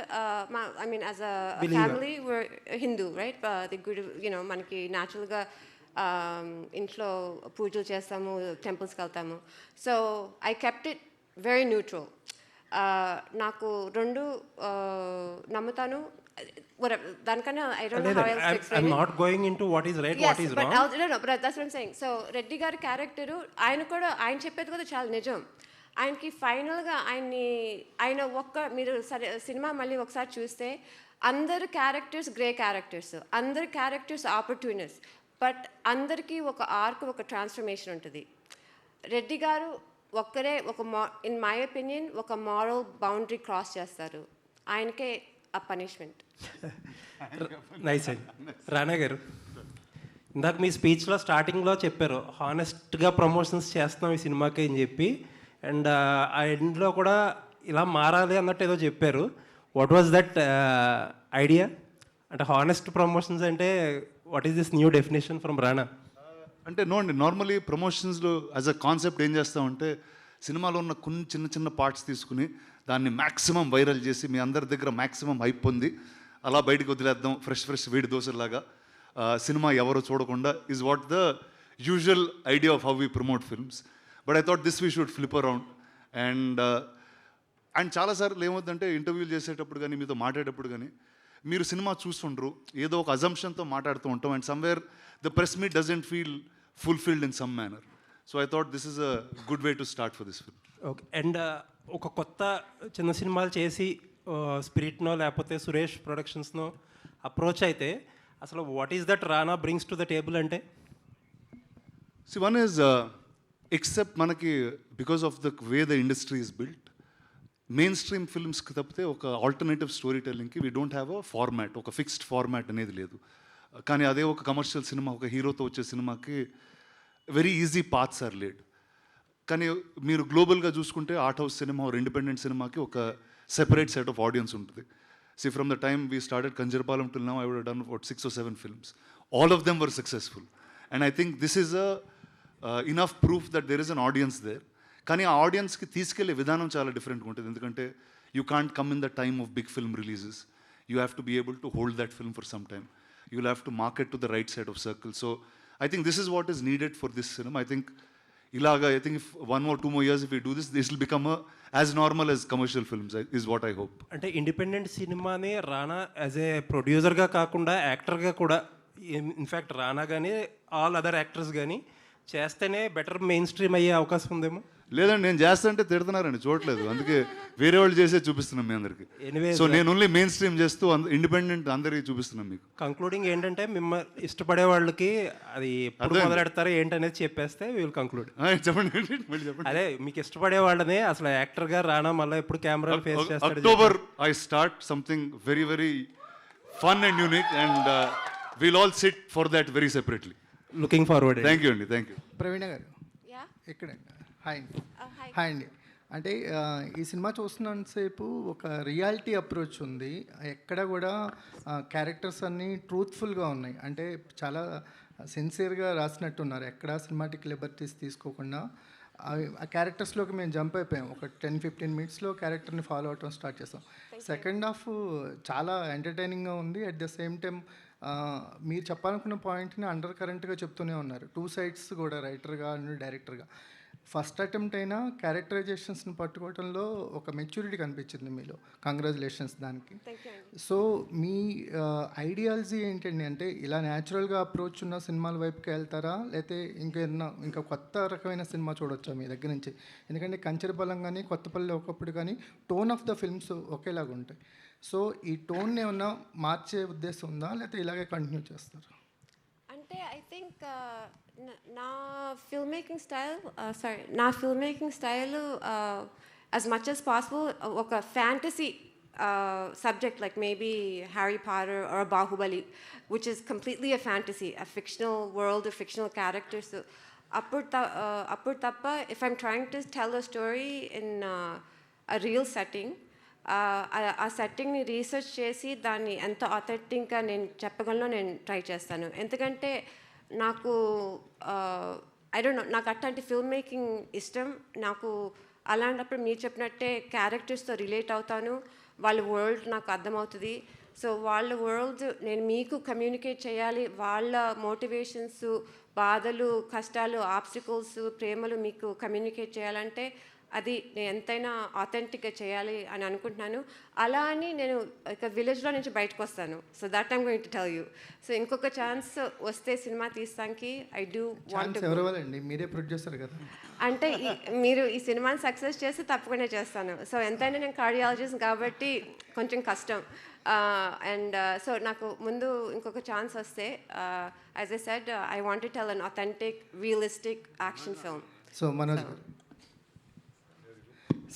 I mean as a family we're Hindu, right? The good మనకి న్యాచురల్గా ఇంట్లో పూజలు చేస్తాము, టెంపుల్స్కి వెళ్తాము. So I kept it very neutral. నాకు రెండు నమ్ముతాను. దానికన్నా I don't know how else to explain it. I'm not going into what is right, what is wrong. No, but that's what I'm saying. So Reddy గారి character ఆయన చెప్పేది కూడా చాలా నిజం. ఆయనకి ఫైనల్గా ఆయన మీరు సరే సినిమా మళ్ళీ ఒకసారి చూస్తే అందరు క్యారెక్టర్స్ గ్రే క్యారెక్టర్స్, అందరు క్యారెక్టర్స్ ఆపర్చునిటీస్, బట్ అందరికీ ఒక ఆర్క్, ఒక ట్రాన్స్ఫర్మేషన్ ఉంటుంది. రెడ్డి గారు ఒక్కరే ఇన్ మై ఒపీనియన్ ఒక మారల్ బౌండరీ క్రాస్ చేస్తారు. ఆయనకే ఆ పనిష్మెంట్. నైస్ అండి. రానా గారు, ఇందాక మీ స్పీచ్లో స్టార్టింగ్లో చెప్పారు హానెస్ట్గా ప్రమోషన్స్ చేస్తున్నాం ఈ సినిమాకి అని చెప్పి, అండ్ ఆ ఎండ్లో కూడా ఇలా మారాలి అన్నట్టు ఏదో చెప్పారు. What was that idea? అంటే హానెస్ట్ ప్రమోషన్స్ అంటే what is this new definition from రానా? అంటే నో అండి, నార్మలీ ప్రమోషన్స్లో యాజ్ అ కాన్సెప్ట్ ఏం చేస్తామంటే సినిమాలో ఉన్న కొన్ని చిన్న చిన్న పార్ట్స్ తీసుకుని దాన్ని మ్యాక్సిమం వైరల్ చేసి మీ అందరి దగ్గర మ్యాక్సిమం హైప్ పొంది అలా బయటకు వదిలేద్దాం ఫ్రెష్ వేడి దోశలాగా, సినిమా ఎవరు చూడకుండా is what the usual idea of how we promote films. But I thought this we should flip around. And చాలాసార్లు ఏమవుతుందంటే ఇంటర్వ్యూలు చేసేటప్పుడు కానీ మీతో మాట్లాడేటప్పుడు కానీ మీరు సినిమా చూస్తుండ్రు, ఏదో ఒక అజంప్షన్తో మాట్లాడుతూ ఉంటాం, and somewhere the press meet doesn't feel fulfilled in some manner. So I thought this is a good way to start for this film. Okay. And ఒక కొత్త చిన్న సినిమాలు చేసి స్పిరిట్నో లేకపోతే సురేష్ ప్రొడక్షన్స్నో అప్రోచ్ అయితే అసలు what is that Rana brings to the table అంటే? One is except మనకి because of the way the industry is built, mainstream ఫిల్మ్స్కి తప్పితే ఒక ఆల్టర్నేటివ్ స్టోరీ టెల్లింగ్కి we don't have a format, ఒక ఫిక్స్డ్ ఫార్మాట్ అనేది లేదు. కానీ అదే ఒక కమర్షియల్ సినిమా, ఒక హీరోతో వచ్చే సినిమాకి very easy paths are laid. కానీ మీరు గ్లోబల్గా చూసుకుంటే ఆర్ట్ హౌస్ సినిమా ఆర్ ఇండిపెండెంట్ సినిమాకి ఒక సెపరేట్ సెట్ ఆఫ్ ఆడియన్స్ ఉంటుంది. From the time we started Kancharapalem till now I would done about 6 or 7 films. All of them were successful. And I think this is a enough proof that there is an audience there. కానీ ఆ ఆడియన్స్కి తీసుకెళ్లే విధానం చాలా డిఫరెంట్గా ఉంటుంది. ఎందుకంటే you can't come in the time of big film releases. You have to be able to hold that film for some time. You will have to market to the right side of circle. So I think this is what is needed for this సినిమా. I think ఇలాగా I think if 1 or 2 more years if we do this, this will become as normal as commercial films is what I hope. అంటే independent సినిమాని రానా as a ప్రొడ్యూసర్గా కాకుండా యాక్టర్గా కూడా, in fact రానా కానీ all other actors కానీ చేస్తేనే బెటర్ మెయిన్ స్ట్రీమ్ అయ్యే అవకాశం ఉందేమో. లేదండి, నేను చేస్తుంటే తిడుతున్నారండి, చూడలేదు. అందుకే వేరే వాళ్ళు చేసే చూపిస్తున్నాం మీ అందరికి. సో నేను ఓన్లీ మెయిన్ స్ట్రీమ్ చేస్తూ ఇండిపెండెంట్ అందరికీ చూపిస్తున్నాం మీకు. కంక్లూడింగ్ ఏంటంటే మిమ్మల్ని ఇష్టపడే వాళ్ళకి అది ఎప్పుడు మొదలెడతారో ఏంటనేది చెప్పేస్తే విల్ కంక్లూడ్. చెప్పండి. అదే మీకు ఇష్టపడే వాళ్ళని అసలు యాక్టర్గా రానా మళ్ళీ ఎప్పుడు కెమెరా ఫేస్ చేస్తాడు. October I start something very very fun and unique and will all sit for that very separately. Looking forward. Thank you అండి. Thank you. ప్రవీణ గారు ఇక్కడ. హాయ్ అండి. హాయ్ అండి. అంటే ఈ సినిమా చూస్తున్నంతసేపు ఒక రియాలిటీ అప్రోచ్ ఉంది. ఎక్కడ కూడా క్యారెక్టర్స్ అన్నీ ట్రూత్ఫుల్గా ఉన్నాయి. అంటే చాలా సిన్సియర్గా రాసినట్టున్నారు. ఎక్కడ సినిమాటిక్ లిబర్టీస్ తీసుకోకుండా ఆ క్యారెక్టర్స్లోకి మేము జంప్ అయిపోయాం. ఒక 10-15 minutesలో క్యారెక్టర్ని ఫాలో అవటం స్టార్ట్ చేస్తాం. సెకండ్ హాఫ్ చాలా ఎంటర్టైనింగ్గా ఉంది. అట్ ద సేమ్ టైం మీరు చెప్పాలనుకున్న పాయింట్ని అండర్ కరెంట్గా చెప్తూనే ఉన్నారు. 2 sides కూడా, రైటర్గా అండ్ డైరెక్టర్గా. ఫస్ట్ అటెంప్ట్ అయినా క్యారెక్టరైజేషన్స్ని పట్టుకోవడంలో ఒక మెచ్యూరిటీ కనిపించింది మీలో. కంగ్రాచులేషన్స్ దానికి. సో మీ ఐడియాలజీ ఏంటండి? అంటే ఇలా న్యాచురల్గా అప్రోచ్ ఉన్న సినిమాల వైపుకి వెళ్తారా, లేకపోతే ఇంకా కొత్త రకమైన సినిమా చూడొచ్చా మీ దగ్గర నుంచి? ఎందుకంటే కంచరబలం కానీ కొత్తపల్లి ఒకప్పుడు కానీ టోన్ ఆఫ్ ద ఫిల్మ్స్ ఒకేలాగా ఉంటాయి. సో ఈ టోన్ ఏమన్నా మార్చే ఉద్దేశం ఉందా, లేకపోతే ఇలాగే కంటిన్యూ చేస్తారు? అంటే ఐ థింక్ నా filmmaking style as much as possible ఒక fantasy subject like maybe Harry Potter or a Bahubali, which is completely a fantasy, a fictional world of fictional characters. So appur tappa, if I'm trying to tell a story in a real setting, ఆ సెట్టింగ్ని research చేసి దాన్ని ఎంత ఆథెంటిక్గా నేను చెప్పగలను నేను try చేస్తాను. ఎందుకంటే నాకు ఐ డోంట్ నో, నాకు అట్లాంటి ఫిల్మ్ మేకింగ్ ఇష్టం. నాకు అలాంటప్పుడు మీరు చెప్పినట్టే క్యారెక్టర్స్తో రిలేట్ అవుతాను. వాళ్ళ వరల్డ్ నాకు అర్థమవుతుంది. సో వాళ్ళ వరల్డ్ నేను మీకు కమ్యూనికేట్ చేయాలి. వాళ్ళ మోటివేషన్స్, బాధలు, కష్టాలు, ఆబ్స్టికల్స్, ప్రేమలు మీకు కమ్యూనికేట్ చేయాలంటే అది నేను ఎంతైనా ఆథెంటిక్గా చేయాలి అని అనుకుంటున్నాను. అలా అని నేను ఇక విలేజ్లో నుంచి బయటకు వస్తాను. So that I'm going to tell you. So ఇంకొక ఛాన్స్ వస్తే సినిమా తీస్తానికి ఐ డూ వాంట్. మీరే ప్రొడ్యూసర్ కదా, అంటే మీరు ఈ సినిమాని సక్సెస్ చేస్తే తప్పకుండా చేస్తాను. సో ఎంతైనా నేను కార్డియాలజిస్ట్ కాబట్టి కొంచెం కష్టం. అండ్ సో నాకు ముందు ఇంకొక ఛాన్స్ వస్తే, as I said, I want to tell an authentic realistic action film. So Manoj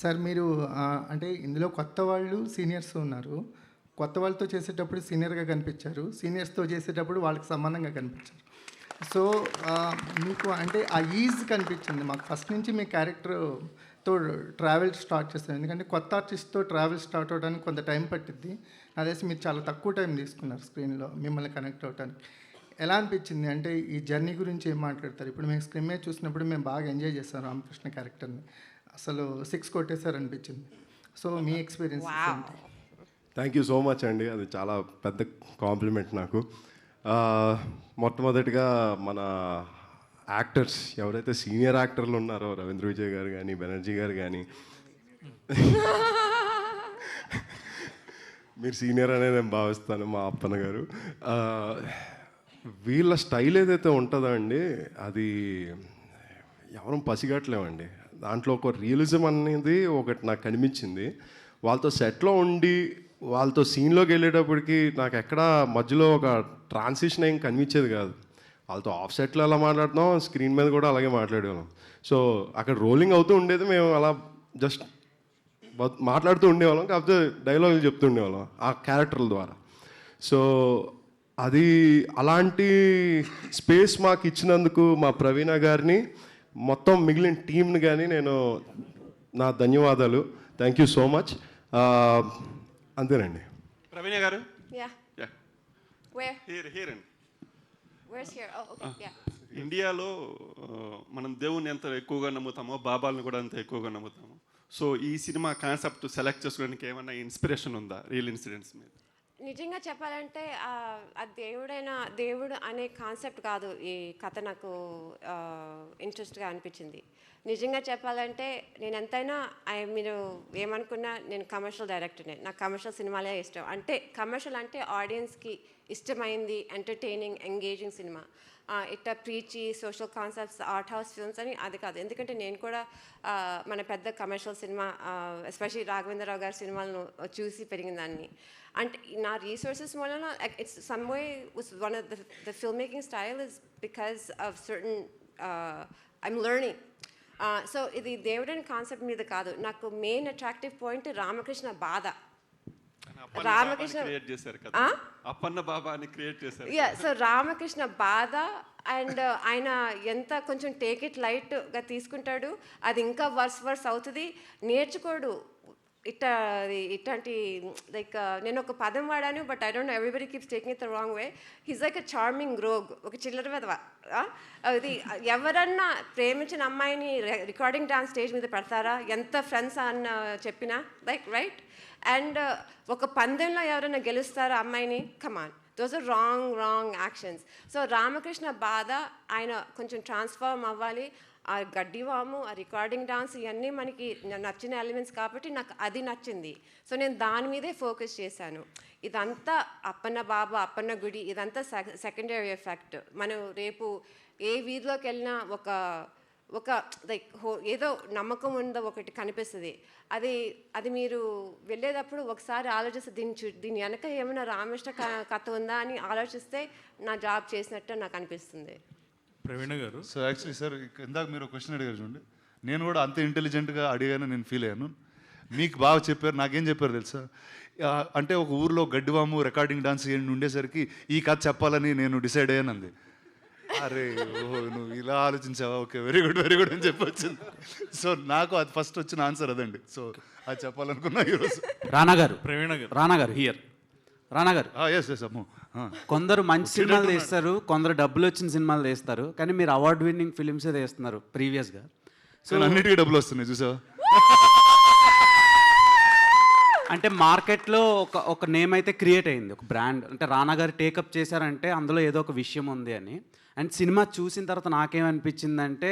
sir, మీరు అంటే ఇందులో కొత్త వాళ్ళు సీనియర్స్ ఉన్నారు. కొత్త వాళ్ళతో చేసేటప్పుడు సీనియర్గా కనిపించారు, సీనియర్స్తో చేసేటప్పుడు వాళ్ళకి సమానంగా కనిపించారు. సో మీకు అంటే ఆ ఈజ్ కనిపించింది మాకు ఫస్ట్ నుంచి. మీ క్యారెక్టర్తో ట్రావెల్ స్టార్ట్ చేస్తాను. ఎందుకంటే కొత్త ఆర్టిస్ట్తో ట్రావెల్ స్టార్ట్ అవడానికి కొంత టైం పట్టిద్ది. నా తెలిసి మీరు చాలా తక్కువ టైం తీసుకున్నారు స్క్రీన్లో మిమ్మల్ని కనెక్ట్ అవ్వడానికి. ఎలా అనిపించింది? అంటే ఈ జర్నీ గురించి ఏం మాట్లాడతారు? ఇప్పుడు మేము స్క్రీన్ మీద చూసినప్పుడు మేము బాగా ఎంజాయ్ చేస్తాం రామకృష్ణ క్యారెక్టర్ని. అసలు 6 కొట్టేశారు అనిపించింది. సో మీ ఎక్స్పీరియన్స్ ఏంటి? థ్యాంక్ యూ సో మచ్ అండి. అది చాలా పెద్ద కాంప్లిమెంట్ నాకు. మొట్టమొదటిగా మన యాక్టర్స్ ఎవరైతే సీనియర్ యాక్టర్లు ఉన్నారో రవీంద్ర విజయ్ గారు కానీ బెనర్జీ గారు కానీ మీరు సీనియర్ అనే నేను భావిస్తాను, మా అప్పన్న గారు. వీళ్ళ స్టైల్ ఏదైతే ఉంటుందో అండి అది ఎవరం పసిగట్టలేమండి. దాంట్లో ఒక రియలిజం అనేది ఒకటి నాకు కనిపించింది. వాళ్ళతో సెట్లో ఉండి వాళ్ళతో సీన్లోకి వెళ్ళేటప్పటికి నాకు ఎక్కడ మధ్యలో ఒక ట్రాన్సిషన్ ఏం కనిపించేది కాదు. వాళ్ళతో ఆఫ్ సెట్లో ఎలా మాట్లాడుతున్నాం, స్క్రీన్ మీద కూడా అలాగే మాట్లాడేవాళ్ళం. సో అక్కడ రోలింగ్ అవుతూ ఉండేది, మేము అలా జస్ట్ మాట్లాడుతూ ఉండేవాళ్ళం, కాకపోతే డైలాగులు చెప్తూ ఉండేవాళ్ళం ఆ క్యారెక్టర్ల ద్వారా. సో అది అలాంటి స్పేస్ మాకు ఇచ్చినందుకు మా ప్రవీణ గారిని, మొత్తం మిగిలిన టీంని కానీ నేను నా ధన్యవాదాలు. Thank you so much. అంతేనండి. ప్రవీణ గారు. Yeah. Yeah. Where? Here and. Where's here? Oh, okay. Yeah. ఇండియాలో మనం దేవుణ్ణి ఎంత ఎక్కువగా నమ్ముతామో బాబాలను కూడా అంత ఎక్కువగా నమ్ముతాము. సో ఈ సినిమా కాన్సెప్ట్ సెలెక్ట్ చేసుకోవడానికి ఏమైనా ఇన్స్పిరేషన్ ఉందా రియల్ ఇన్సిడెంట్స్ మీద? నిజంగా చెప్పాలంటే ఆ దేవుడు అనే కాన్సెప్ట్ కాదు ఈ కథ నాకు ఇంట్రెస్ట్గా అనిపించింది. నిజంగా చెప్పాలంటే నేను ఎంతైనా మీరు ఏమనుకున్నా నేను కమర్షియల్ డైరెక్టర్నే. నాకు కమర్షియల్ సినిమాలే ఇష్టం. అంటే కమర్షియల్ అంటే ఆడియన్స్కి ఇష్టమైంది, ఎంటర్టైనింగ్, ఎంగేజింగ్ సినిమా. ఇట్లా preachy social concepts, art house films అని అది కాదు. ఎందుకంటే నేను కూడా మన పెద్ద కమర్షియల్ సినిమా ఎస్పెషల్లీ రాఘవేంద్రరావు గారి సినిమాలను చూసి పెరిగిందాన్ని. అంటే నా రీసోర్సెస్ వలన it's some way one of the film making style is because of certain I'm learning. So ఇది దేవుడని కాన్సెప్ట్ మీద కాదు, నాకు మెయిన్ అట్రాక్టివ్ పాయింట్ రామకృష్ణ బాధ. రామకృష్ణ అప్పన్న బాబాని క్రియేట్ చేశారు. సో రామకృష్ణ బాధ అండ్ ఆయన ఎంత కొంచెం టేక్ ఇట్ లైట్గా తీసుకుంటాడు, అది ఇంకా వర్స్ అవుతుంది, నేర్చుకోడు. ఇట్లాంటి లైక్ నేను ఒక పదం వాడాను, but I don't no, everybody keeps taking it the wrong way. He's like a charming rogue, ఒక చిల్లర వెధవ. అది ఎవరన్నా ప్రేమించిన అమ్మాయిని రికార్డింగ్ డాన్స్ స్టేజ్ మీద పెడతారా, ఎంత ఫ్రెండ్స్ అన్న చెప్పినా, లైక్ రైట్. అండ్ ఒక పందెంలో ఎవరైనా గెలుస్తారా అమ్మాయిని, come on, those are wrong actions. So Ramakrishna బాధ ఆయన కొంచెం ట్రాన్స్ఫార్మ్ అవ్వాలి. ఆ గడ్డివాము, ఆ రికార్డింగ్ డాన్స్, ఇవన్నీ మనకి నచ్చిన ఎలిమెంట్స్ కాబట్టి నాకు అది నచ్చింది. సో నేను దాని మీదే ఫోకస్ చేశాను. ఇదంతా అప్పన్న బాబా, అప్పన్న గుడి, ఇదంతా సెకండరీ ఎఫెక్ట్. మనం రేపు ఏ వీధిలోకి వెళ్ళినా ఒక లైక్ ఏదో నమ్మకం ఉందో ఒకటి కనిపిస్తుంది. అది మీరు వెళ్ళేటప్పుడు ఒకసారి ఆలోచిస్తే దీని వెనక ఏమైనా రామకృష్ణ కథ ఉందా అని ఆలోచిస్తే నా జాబ్ చేసినట్టు నాకు అనిపిస్తుంది. ప్రవీణ గారు. సో యాక్చువల్లీ సార్ ఇందాక మీరు క్వశ్చన్ అడిగారు చూడండి, నేను కూడా అంత ఇంటెలిజెంట్గా అడిగాను, నేను ఫీల్ అయ్యాను. మీకు బాగా చెప్పారు. నాకేం చెప్పారు తెలుసా, అంటే ఒక ఊర్లో గడ్డివాము, రికార్డింగ్ డాన్స్ ఉండేసరికి ఈ కథ చెప్పాలని నేను డిసైడ్ అయ్యాను అంది. అరే ఓహో, నువ్వు ఇలా ఆలోచించావా, ఓకే, వెరీ గుడ్ అని చెప్పొచ్చింది. సో నాకు అది ఫస్ట్ వచ్చిన ఆన్సర్ అదండి. సో అది చెప్పాలనుకున్నా ఈరోజు. రానా గారు హియర్. రానా గారు, కొందరు మంచి సినిమాలు తీస్తారు, కొందరు డబ్బులు వచ్చిన సినిమాలు తీస్తారు, కానీ మీరు అవార్డ్ విన్నింగ్ ఫిలిమ్సే తీస్తున్నారు ప్రీవియస్గా. సో అన్నిటికీ డబ్బులు వస్తున్నాయి చూసావా. అంటే మార్కెట్లో ఒక నేమ్ అయితే క్రియేట్ అయింది, ఒక బ్రాండ్. అంటే రానా గారు టేకప్ చేశారంటే అందులో ఏదో ఒక విషయం ఉంది అని. అండ్ సినిమా చూసిన తర్వాత నాకేమనిపించిందంటే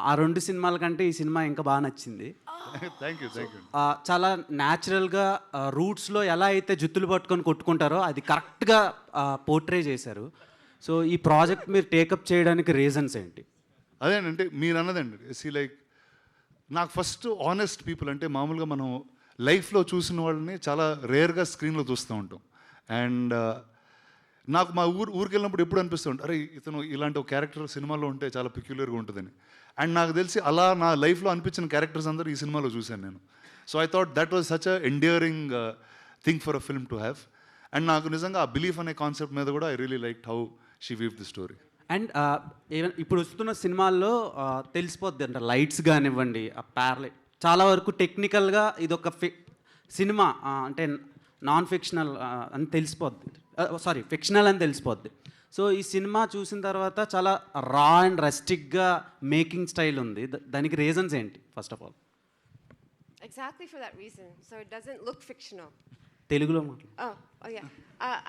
ఆ రెండు సినిమాల కంటే ఈ సినిమా ఇంకా బాగా నచ్చింది. Thank you. చాలా న్యాచురల్గా రూట్స్లో ఎలా అయితే జుత్తులు పట్టుకొని కొట్టుకుంటారో అది కరెక్ట్గా పోర్ట్రే చేశారు. సో ఈ ప్రాజెక్ట్ మీరు టేకప్ చేయడానికి రీజన్స్ ఏంటి? అదేనంటే మీరు అన్నదండి, లైక్ నాకు ఫస్ట్ ఆనెస్ట్ పీపుల్ అంటే మామూలుగా మనం లైఫ్లో చూసిన వాళ్ళని చాలా రేర్గా స్క్రీన్లో చూస్తూ ఉంటాం. అండ్ నాకు మా ఊరికి వెళ్ళినప్పుడు ఎప్పుడు అనిపిస్తూ ఉంటుంది, అరే ఇతను ఇలాంటి ఒక క్యారెక్టర్ సినిమాలో ఉంటే చాలా పెక్యులర్గా ఉంటుందని. అండ్ నాకు తెలిసి అలా నా లైఫ్లో అనిపించిన క్యారెక్టర్స్ అందరూ ఈ సినిమాలో చూశాను నేను. So I thought that was such a endearing thing for a film to have. And నాకు నిజంగా ఆ బిలీఫ్ అనే కాన్సెప్ట్ మీద కూడా I really like how she weave the story. And ఇప్పుడు వస్తున్న సినిమాల్లో తెలిసిపోద్ది అంటే లైట్స్ కానివ్వండి, ఆ ప్యారలైట్ చాలా వరకు టెక్నికల్గా ఇదొక సినిమా అంటే నాన్ ఫిక్షనల్ అని తెలిసిపోద్ది, ఫిక్షనల్ అని తెలిసిపోద్ది. సో ఈ సినిమా చూసిన తర్వాత చాలా రా అండ్ రస్టిక్గా మేకింగ్ స్టైల్ ఉంది. దానికి రీజన్స్ ఏంటి first of all? Exactly for that reason. So it doesn't look fictional. తెలుగులో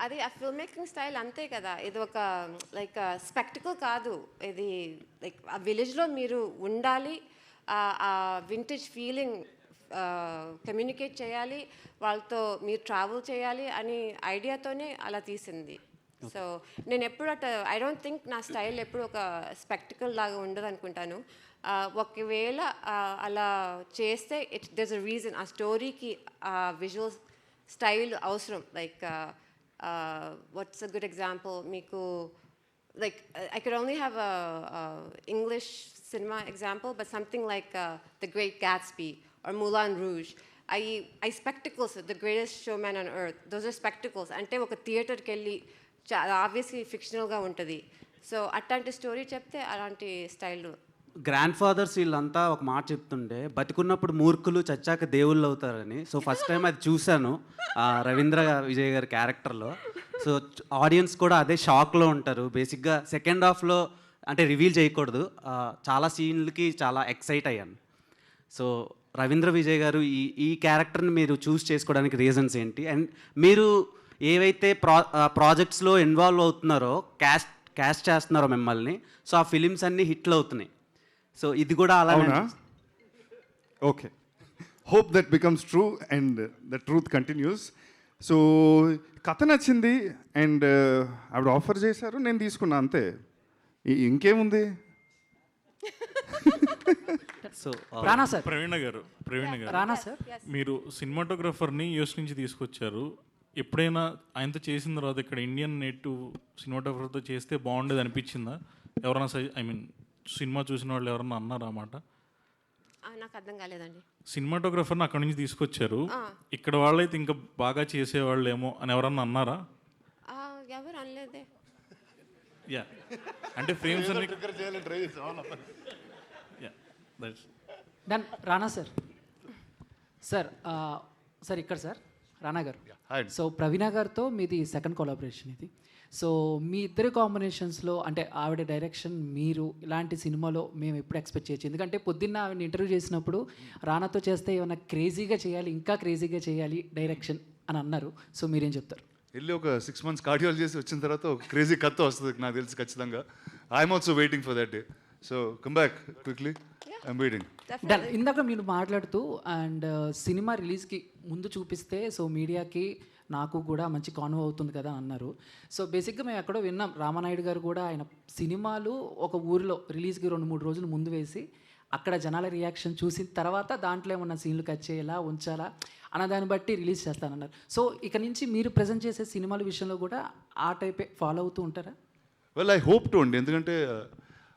అది ఆ ఫిల్మ్ మేకింగ్ స్టైల్ అంతే కదా, ఇది ఒక లైక్ స్పెక్టికల్ కాదు, ఇది లైక్ ఆ విలేజ్లో మీరు ఉండాలి, ఆ వింటేజ్ ఫీలింగ్ కమ్యూనికేట్ చేయాలి, వాళ్ళతో మీరు ట్రావెల్ చేయాలి అని ఐడియాతోనే అలా తీసింది. సో నేను ఎప్పుడు ఐ డోంట్ థింక్ నా స్టైల్ ఎప్పుడు ఒక స్పెక్టికల్ లాగా ఉండదు అనుకుంటాను. ఒకవేళ అలా చేస్తే there's a reason, ఆ స్టోరీకి ఆ విజువల్ స్టైల్ అవసరం. Like what's a good example మీకు, like I could only have a English cinema example, but something like The Great Gatsby or Moulin Rouge. I spectacles, The Greatest Showman on Earth, those are spectacles. అంటే ఒక థియేటర్కి వెళ్ళి obviously ఫిక్షనల్గా ఉంటుంది. So అట్లాంటి story చెప్తే అలాంటి style. Grand fathers వీళ్ళంతా ఒక మాట చెప్తుంటే బతికున్నప్పుడు మూర్ఖులు చచ్చాక దేవుళ్ళు అవుతారని. సో ఫస్ట్ టైం అది చూశాను రవీంద్ర విజయ్ గారి క్యారెక్టర్లో. సో ఆడియన్స్ కూడా అదే షాక్లో ఉంటారు. బేసిక్గా సెకండ్ హాఫ్లో అంటే రివీల్ చేయకూడదు, చాలా సీన్లకి చాలా ఎక్సైట్ అయ్యాను. సో రవీంద్ర విజయ్ గారు ఈ క్యారెక్టర్ని మీరు చూస్ చేసుకోవడానికి రీజన్స్ ఏంటి? అండ్ మీరు ఏవైతే ప్రాజెక్ట్స్లో ఇన్వాల్వ్ అవుతున్నారో, క్యాస్ట్ చేస్తున్నారో మిమ్మల్ని, సో ఆ ఫిలిమ్స్ అన్నీ హిట్లు అవుతున్నాయి. సో ఇది కూడా అలానే. Okay, hope that becomes true and the truth continuous. So కథ నచ్చింది అండ్ ఆవిడ ఆఫర్ చేశారు, నేను తీసుకున్నా అంతే, ఇంకేముంది. సో రానా సార్, ప్రవీణ గారు రానా సార్, మీరు సినిమాటోగ్రఫర్ని యూఎస్ నుంచి తీసుకొచ్చారు. ఎప్పుడైనా ఆయనతో చేసిన తర్వాత ఇక్కడ ఇండియన్ నేటివ్ సినిమాటోగ్రఫర్తో చేస్తే బాగుండేది అనిపించిందా? ఎవరైనా ఐ మీన్ సినిమా చూసిన వాళ్ళు ఎవరన్నా అన్నారా అన్నమాట? నాకు అర్థం కాలేదండి. సినిమాటోగ్రఫర్ని అక్కడ నుంచి తీసుకొచ్చారు, ఇక్కడ వాళ్ళైతే ఇంకా బాగా చేసేవాళ్ళు ఏమో అని ఎవరన్నా అన్నారా? ఎవరు అనలేదే. యా, అంటే ఫ్రేమ్స్ అన్ని డన్. రానా సార్, సార్ సార్ ఇక్కడ సార్ రానా గారు. సో ప్రవీణ గారితో మీది సెకండ్ కొలాబరేషన్ ఇది. సో మీ ఇద్దరి కాంబినేషన్స్లో అంటే ఆవిడ డైరెక్షన్, మీరు ఇలాంటి సినిమాలో మేము ఎప్పుడు ఎక్స్పెక్ట్ చేయొచ్చు? ఎందుకంటే పొద్దున్న ఆవిడ ఇంటర్వ్యూ చేసినప్పుడు రానాతో చేస్తే ఏమైనా క్రేజీగా చేయాలి, ఇంకా క్రేజీగా చేయాలి డైరెక్షన్ అని అన్నారు. సో మీరేం చెప్తారు? వెళ్ళి ఒక 6 months కార్డియాలజీ చేసి వచ్చిన తర్వాత ఒక క్రేజీ కథ వస్తుంది నాకు తెలిసి ఖచ్చితంగా. I'm also waiting for that day. So come back quickly, I'm waiting. Done. ఇందాక మీరు మాట్లాడుతూ అండ్ సినిమా రిలీజ్కి ముందు చూపిస్తే సో మీడియాకి నాకు కూడా మంచి కాన్వో అవుతుంది కదా అన్నారు. సో బేసిక్గా మేము ఎక్కడో విన్నాం, రామానాయుడు గారు కూడా ఆయన సినిమాలు ఒక ఊరిలో రిలీజ్కి 2-3 రోజులు ముందు వేసి అక్కడ జనాల రియాక్షన్ చూసిన తర్వాత దాంట్లో ఏమన్నా సీన్లు కట్ చేయాలా ఉంచాలా అన్న దాన్ని బట్టి రిలీజ్ చేస్తానన్నారు. సో ఇక నుంచి మీరు ప్రజెంట్ చేసే సినిమాల విషయంలో కూడా ఆ టైపే ఫాలో అవుతూ ఉంటారా? వెల్ ఐ హోప్ టు అండి. ఎందుకంటే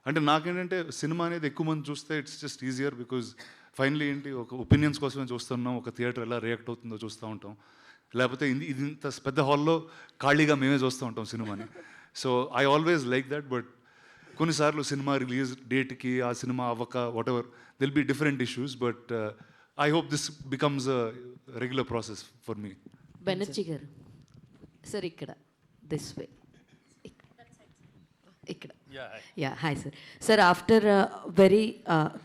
అంటే నాకేంటంటే సినిమా అనేది ఎక్కువ మంది చూస్తే it's just easier, because finally ఏంటి ఒక ఒపీనియన్స్ కోసమే చూస్తున్నాం, ఒక థియేటర్ ఎలా రియాక్ట్ అవుతుందో చూస్తూ ఉంటాం, లేకపోతే ఇది ఇంత పెద్ద హాల్లో ఖాళీగా మేమే చూస్తూ ఉంటాం సినిమాని. So I always like that. But కొన్నిసార్లు సినిమా రిలీజ్ డేట్కి ఆ సినిమా అవ్వక whatever will be different issues, but I hope this becomes a regular process for me. Banerjee garu sir ఇక్కడ దిస్ వే ఇక్కడ. Yeah hi sir. Sir after very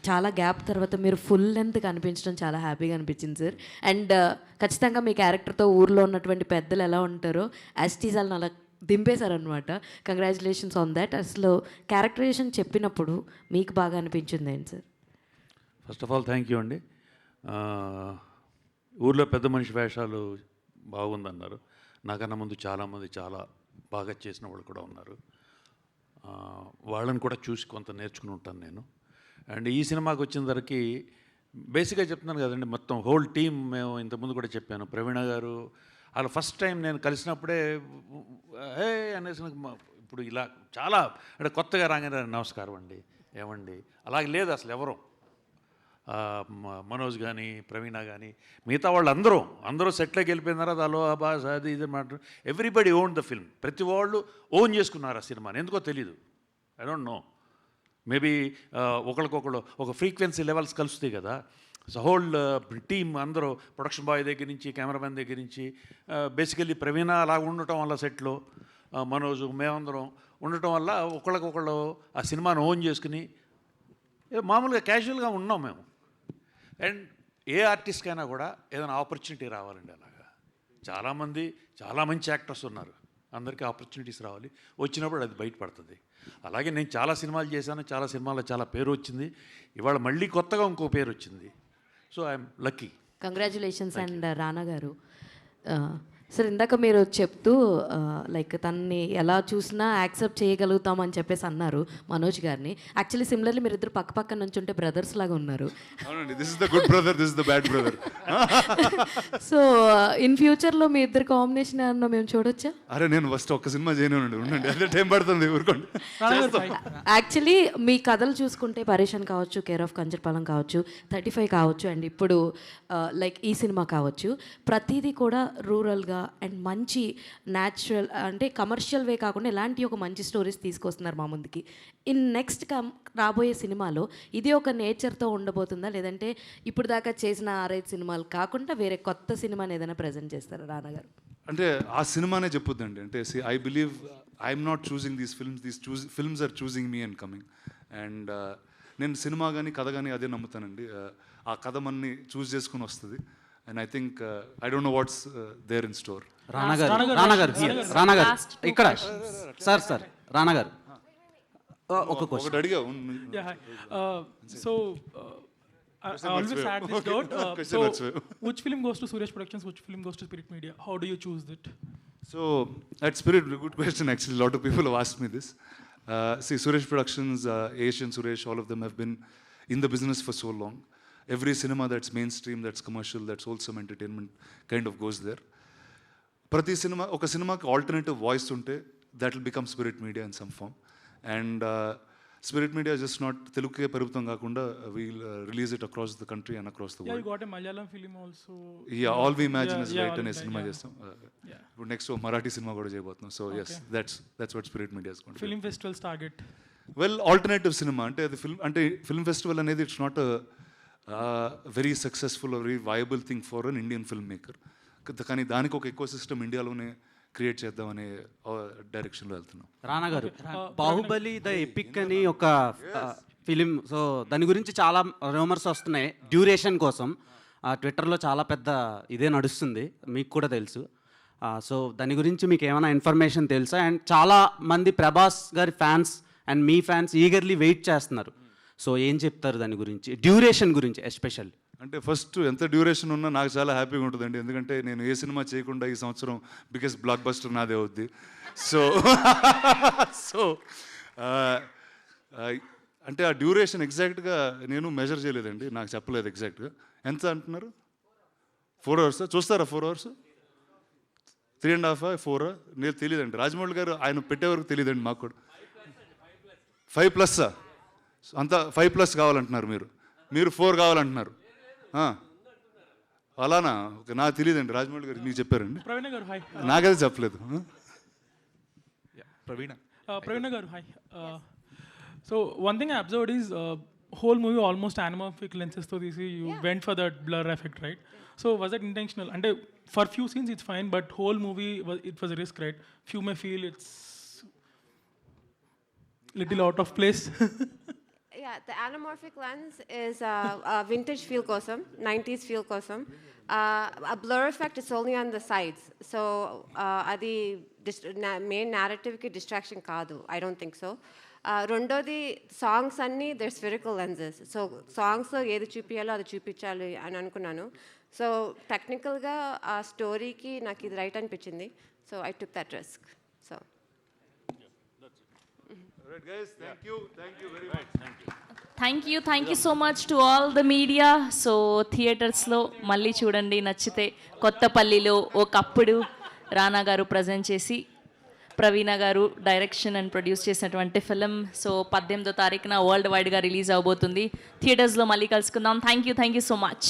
చాలా gap తర్వాత మీరు ఫుల్ లెంత్ కనిపించడం చాలా హ్యాపీగా అనిపించింది సార్. అండ్ ఖచ్చితంగా మీ క్యారెక్టర్తో ఊర్లో ఉన్నటువంటి పెద్దలు ఎలా ఉంటారో యాస్టీస్ వాళ్ళని అలా దింపేశారనమాట. Congratulations on that. అసలు క్యారెక్టరైజేషన్ చెప్పినప్పుడు మీకు బాగా అనిపించింది ఏంటి సార్? First of all thank you అండి. ఊర్లో పెద్ద మనిషి వేషాలు బాగుందన్నారు. నాకన్నా ముందు చాలామంది చాలా బాగా చేసిన వాళ్ళు కూడా ఉన్నారు. వాళ్ళని కూడా చూసి కొంత నేర్చుకుని ఉంటాను నేను. అండ్ ఈ సినిమాకి వచ్చిన ధరకి బేసిక్గా చెప్తున్నాను కదండి, మొత్తం హోల్ టీమ్ మేము ఇంతకుముందు కూడా చెప్పాను. ప్రవీణ గారు అలా ఫస్ట్ టైం నేను కలిసినప్పుడే హే అనేసి ఇప్పుడు ఇలా చాలా అంటే కొత్తగా రాగానే నమస్కారం అండి ఏమండి అలాగే లేదు అసలు ఎవరు. మనోజ్ కానీ ప్రవీణ కానీ మిగతా వాళ్ళు అందరూ సెట్లోకి వెళ్ళిపోయిన తర్వాత అలో బాస్ అది ఇది మాట ఎవ్రీబడి ఓన్ ద ఫిల్మ్. ప్రతి వాళ్ళు ఓన్ చేసుకున్నారు ఆ సినిమాని, ఎందుకో తెలీదు, ఐ డోంట్ నో. మేబీ ఒకరికొకళ్ళు ఒక ఫ్రీక్వెన్సీ లెవెల్స్ కలుస్తాయి కదా. సో హోల్ టీమ్ అందరూ ప్రొడక్షన్ బాయ్ దగ్గర నుంచి కెమెరామెన్ దగ్గర నుంచి బేసికల్లీ ప్రవీణ అలా ఉండటం వల్ల సెట్లో మనోజు మేమందరం ఉండటం వల్ల ఒకళ్ళకొకళ్ళు ఆ సినిమాను ఓన్ చేసుకుని మామూలుగా క్యాజువల్గా ఉన్నాం మేము. అండ్ ఏ ఆర్టిస్ట్కైనా కూడా ఏదైనా ఆపర్చునిటీ రావాలండి, అలాగా చాలామంది చాలా మంచి యాక్టర్స్ ఉన్నారు, అందరికీ ఆపర్చునిటీస్ రావాలి, వచ్చినప్పుడు అది బయటపడుతుంది. అలాగే నేను చాలా సినిమాలు చేశాను, చాలా సినిమాల్లో చాలా పేరు వచ్చింది, ఇవాళ మళ్ళీ కొత్తగా ఇంకో పేరు వచ్చింది. So I'm lucky. Congratulations. And రానా గారు, సార్ ఇందాక మీరు చెప్తూ లైక్ తనని ఎలా చూసినా యాక్సెప్ట్ చేయగలుగుతాం అని చెప్పేసి అన్నారు మనోజ్ గారిని. యాక్చువల్లీ సిమిలర్లీ మీరు ఇద్దరు పక్క పక్క నుంచి ఉంటే బ్రదర్స్ లాగా ఉన్నారు. అవునండి, this is the good brother, this is the bad brother. So in ఫ్యూచర్లో మీ ఇద్దరు కాంబినేషన్ ఏమన్నా మేము చూడొచ్చా? అరే నేను ఫస్ట్ ఒక్క సినిమా చేయనండి, ఉండండి, అదే టైం పడుతుంది, ఊరుకోండి. యాక్చువల్లీ మీ కథలు చూసుకుంటే పరేషన్ కావచ్చు, కేర్ ఆఫ్ కంచర్పాలెం కావచ్చు, 35 కావచ్చు, అండ్ ఇప్పుడు లైక్ ఈ సినిమా కావచ్చు, ప్రతిదీ కూడా రూరల్గా అండ్ మంచి న్యాచురల్ అంటే కమర్షియల్ వే కాకుండా ఇలాంటి ఒక మంచి స్టోరీస్ తీసుకొస్తున్నారు మా ముందుకి. ఇన్ నెక్స్ట్ రాబోయే సినిమాలో ఇది ఒక నేచర్తో ఉండబోతుందా, లేదంటే ఇప్పుడు దాకా చేసిన 6-5 సినిమాలు కాకుండా వేరే కొత్త సినిమాని ఏదైనా ప్రజెంట్ చేస్తారా రానా గారు? అంటే ఆ సినిమానే చెప్పొద్దండి. అంటే I believe I'm not choosing these films are choosing me and coming. And నేను సినిమా కానీ కథ కానీ అదే నమ్ముతానండి. ఆ కథ మనని చూస్ చేసుకుని వస్తుంది. And I think I don't know what's there in store. Rana garu ఇక్కడ సార్ రానా గారు ఒక క్వశ్చన్ అడిగా. So I always had this doubt. So which film goes to Suresh Productions, which film goes to Spirit Media? How do you choose it? So at Spirit, good question actually. A lot of people have asked me this. See, Suresh Productions, Asian Suresh, all of them have been in the business for so long. Every cinema that's mainstream, that's commercial, that's wholesome entertainment kind of goes there. Prati cinema, oka cinema ki alternative voice unte, that will become Spirit Media in some form. And Spirit Media is just not Telugu ke పరిమితం కాకుండా we'll release it across the country and across the world. Yeah, you got a Malayalam film also. Yeah, All We Imagine is right అనే cinema చేస్తాం. ఇప్పుడు next Marathi cinema కూడా చేయబోతున్నాం. So yes, that's what Spirit Media is going to do. Film festivals target. Well, alternative cinema అంటే అది film festival అనేది it's not a very successful or very viable thing for an Indian filmmaker. కానీ దానికి ఒక eco system ఇండియాలోనే create చేద్దామనే డైరెక్షన్లో వెళ్తున్నాం. రానా గారు, బాహుబలి ద ఎపిక్ అని ఒక ఫిలిం, సో దాని గురించి చాలా రూమర్స్ వస్తున్నాయి డ్యూరేషన్ కోసం. ట్విట్టర్లో చాలా పెద్ద ఇదే నడుస్తుంది, మీకు కూడా తెలుసు. సో దాని గురించి మీకు ఏమైనా ఇన్ఫర్మేషన్ తెలుసా? అండ్ చాలా మంది ప్రభాస్ గారి ఫ్యాన్స్ అండ్ మీ ఫ్యాన్స్ ఈగర్లీ వెయిట్ చేస్తున్నారు. సో ఏం చెప్తారు దాని గురించి, డ్యూరేషన్ గురించి ఎస్పెషల్? అంటే ఫస్ట్ ఎంత డ్యూరేషన్ ఉన్నా నాకు చాలా హ్యాపీగా ఉంటుందండి. ఎందుకంటే నేను ఏ సినిమా చేయకుండా ఈ సంవత్సరం బిగ్గెస్ట్ బ్లాక్ బస్టర్ నాదే అవుద్ది. సో అంటే ఆ డ్యూరేషన్ ఎగ్జాక్ట్గా నేను మెజర్ చేయలేదండి, నాకు చెప్పలేదు ఎగ్జాక్ట్గా. ఎంత అంటున్నారు? 4 hours చూస్తారా? 4 hours 3.5 4 నేను తెలియదండి. రాజమౌళి గారు ఆయన పెట్టే వరకు తెలియదండి మాకు కూడా. 5+ అంతా 5+ కావాలంటున్నారు మీరు 4 కావాలంటున్నారు. అలానా? ఓకే, నాకు తెలియదండి. రాజమౌళి గారు మీకు చెప్పారండి? Pravina garu, hi. నాకైతే చెప్పలేదు. Pravina garu, hi. So one thing I observed is whole movie almost anamorphic lenses to this. You went for that blur effect, right? So was that intentional? And for few scenes it's fine, but whole movie it was a risk, right? Few may feel it's little out of place. Yeah, the anamorphic lens is a vintage feel kosam, 90s feel kosam. A blur effect is only on the sides. So adi main narrative ki distraction kaadu. I don't think so. Rendodi songs anni they're spherical lenses. So songs lo edi chupiyalo adi chupichali ani anukunnanu. So technical ga a story ki naku idi right anpichindi. So I took that risk. So Alright guys, thank you very much. Thank you so much to all the media. So థియేటర్స్లో మళ్ళీ చూడండి, నచ్చితే. కొత్తపల్లిలో ఒకప్పుడు రానా గారు present చేసి ప్రవీణ గారు direction and produce చేసినటువంటి film. So 18వ తారీఖున వరల్డ్ వైడ్గా రిలీజ్ అవబోతుంది. థియేటర్స్లో మళ్ళీ కలుసుకుందాం. Thank you so much.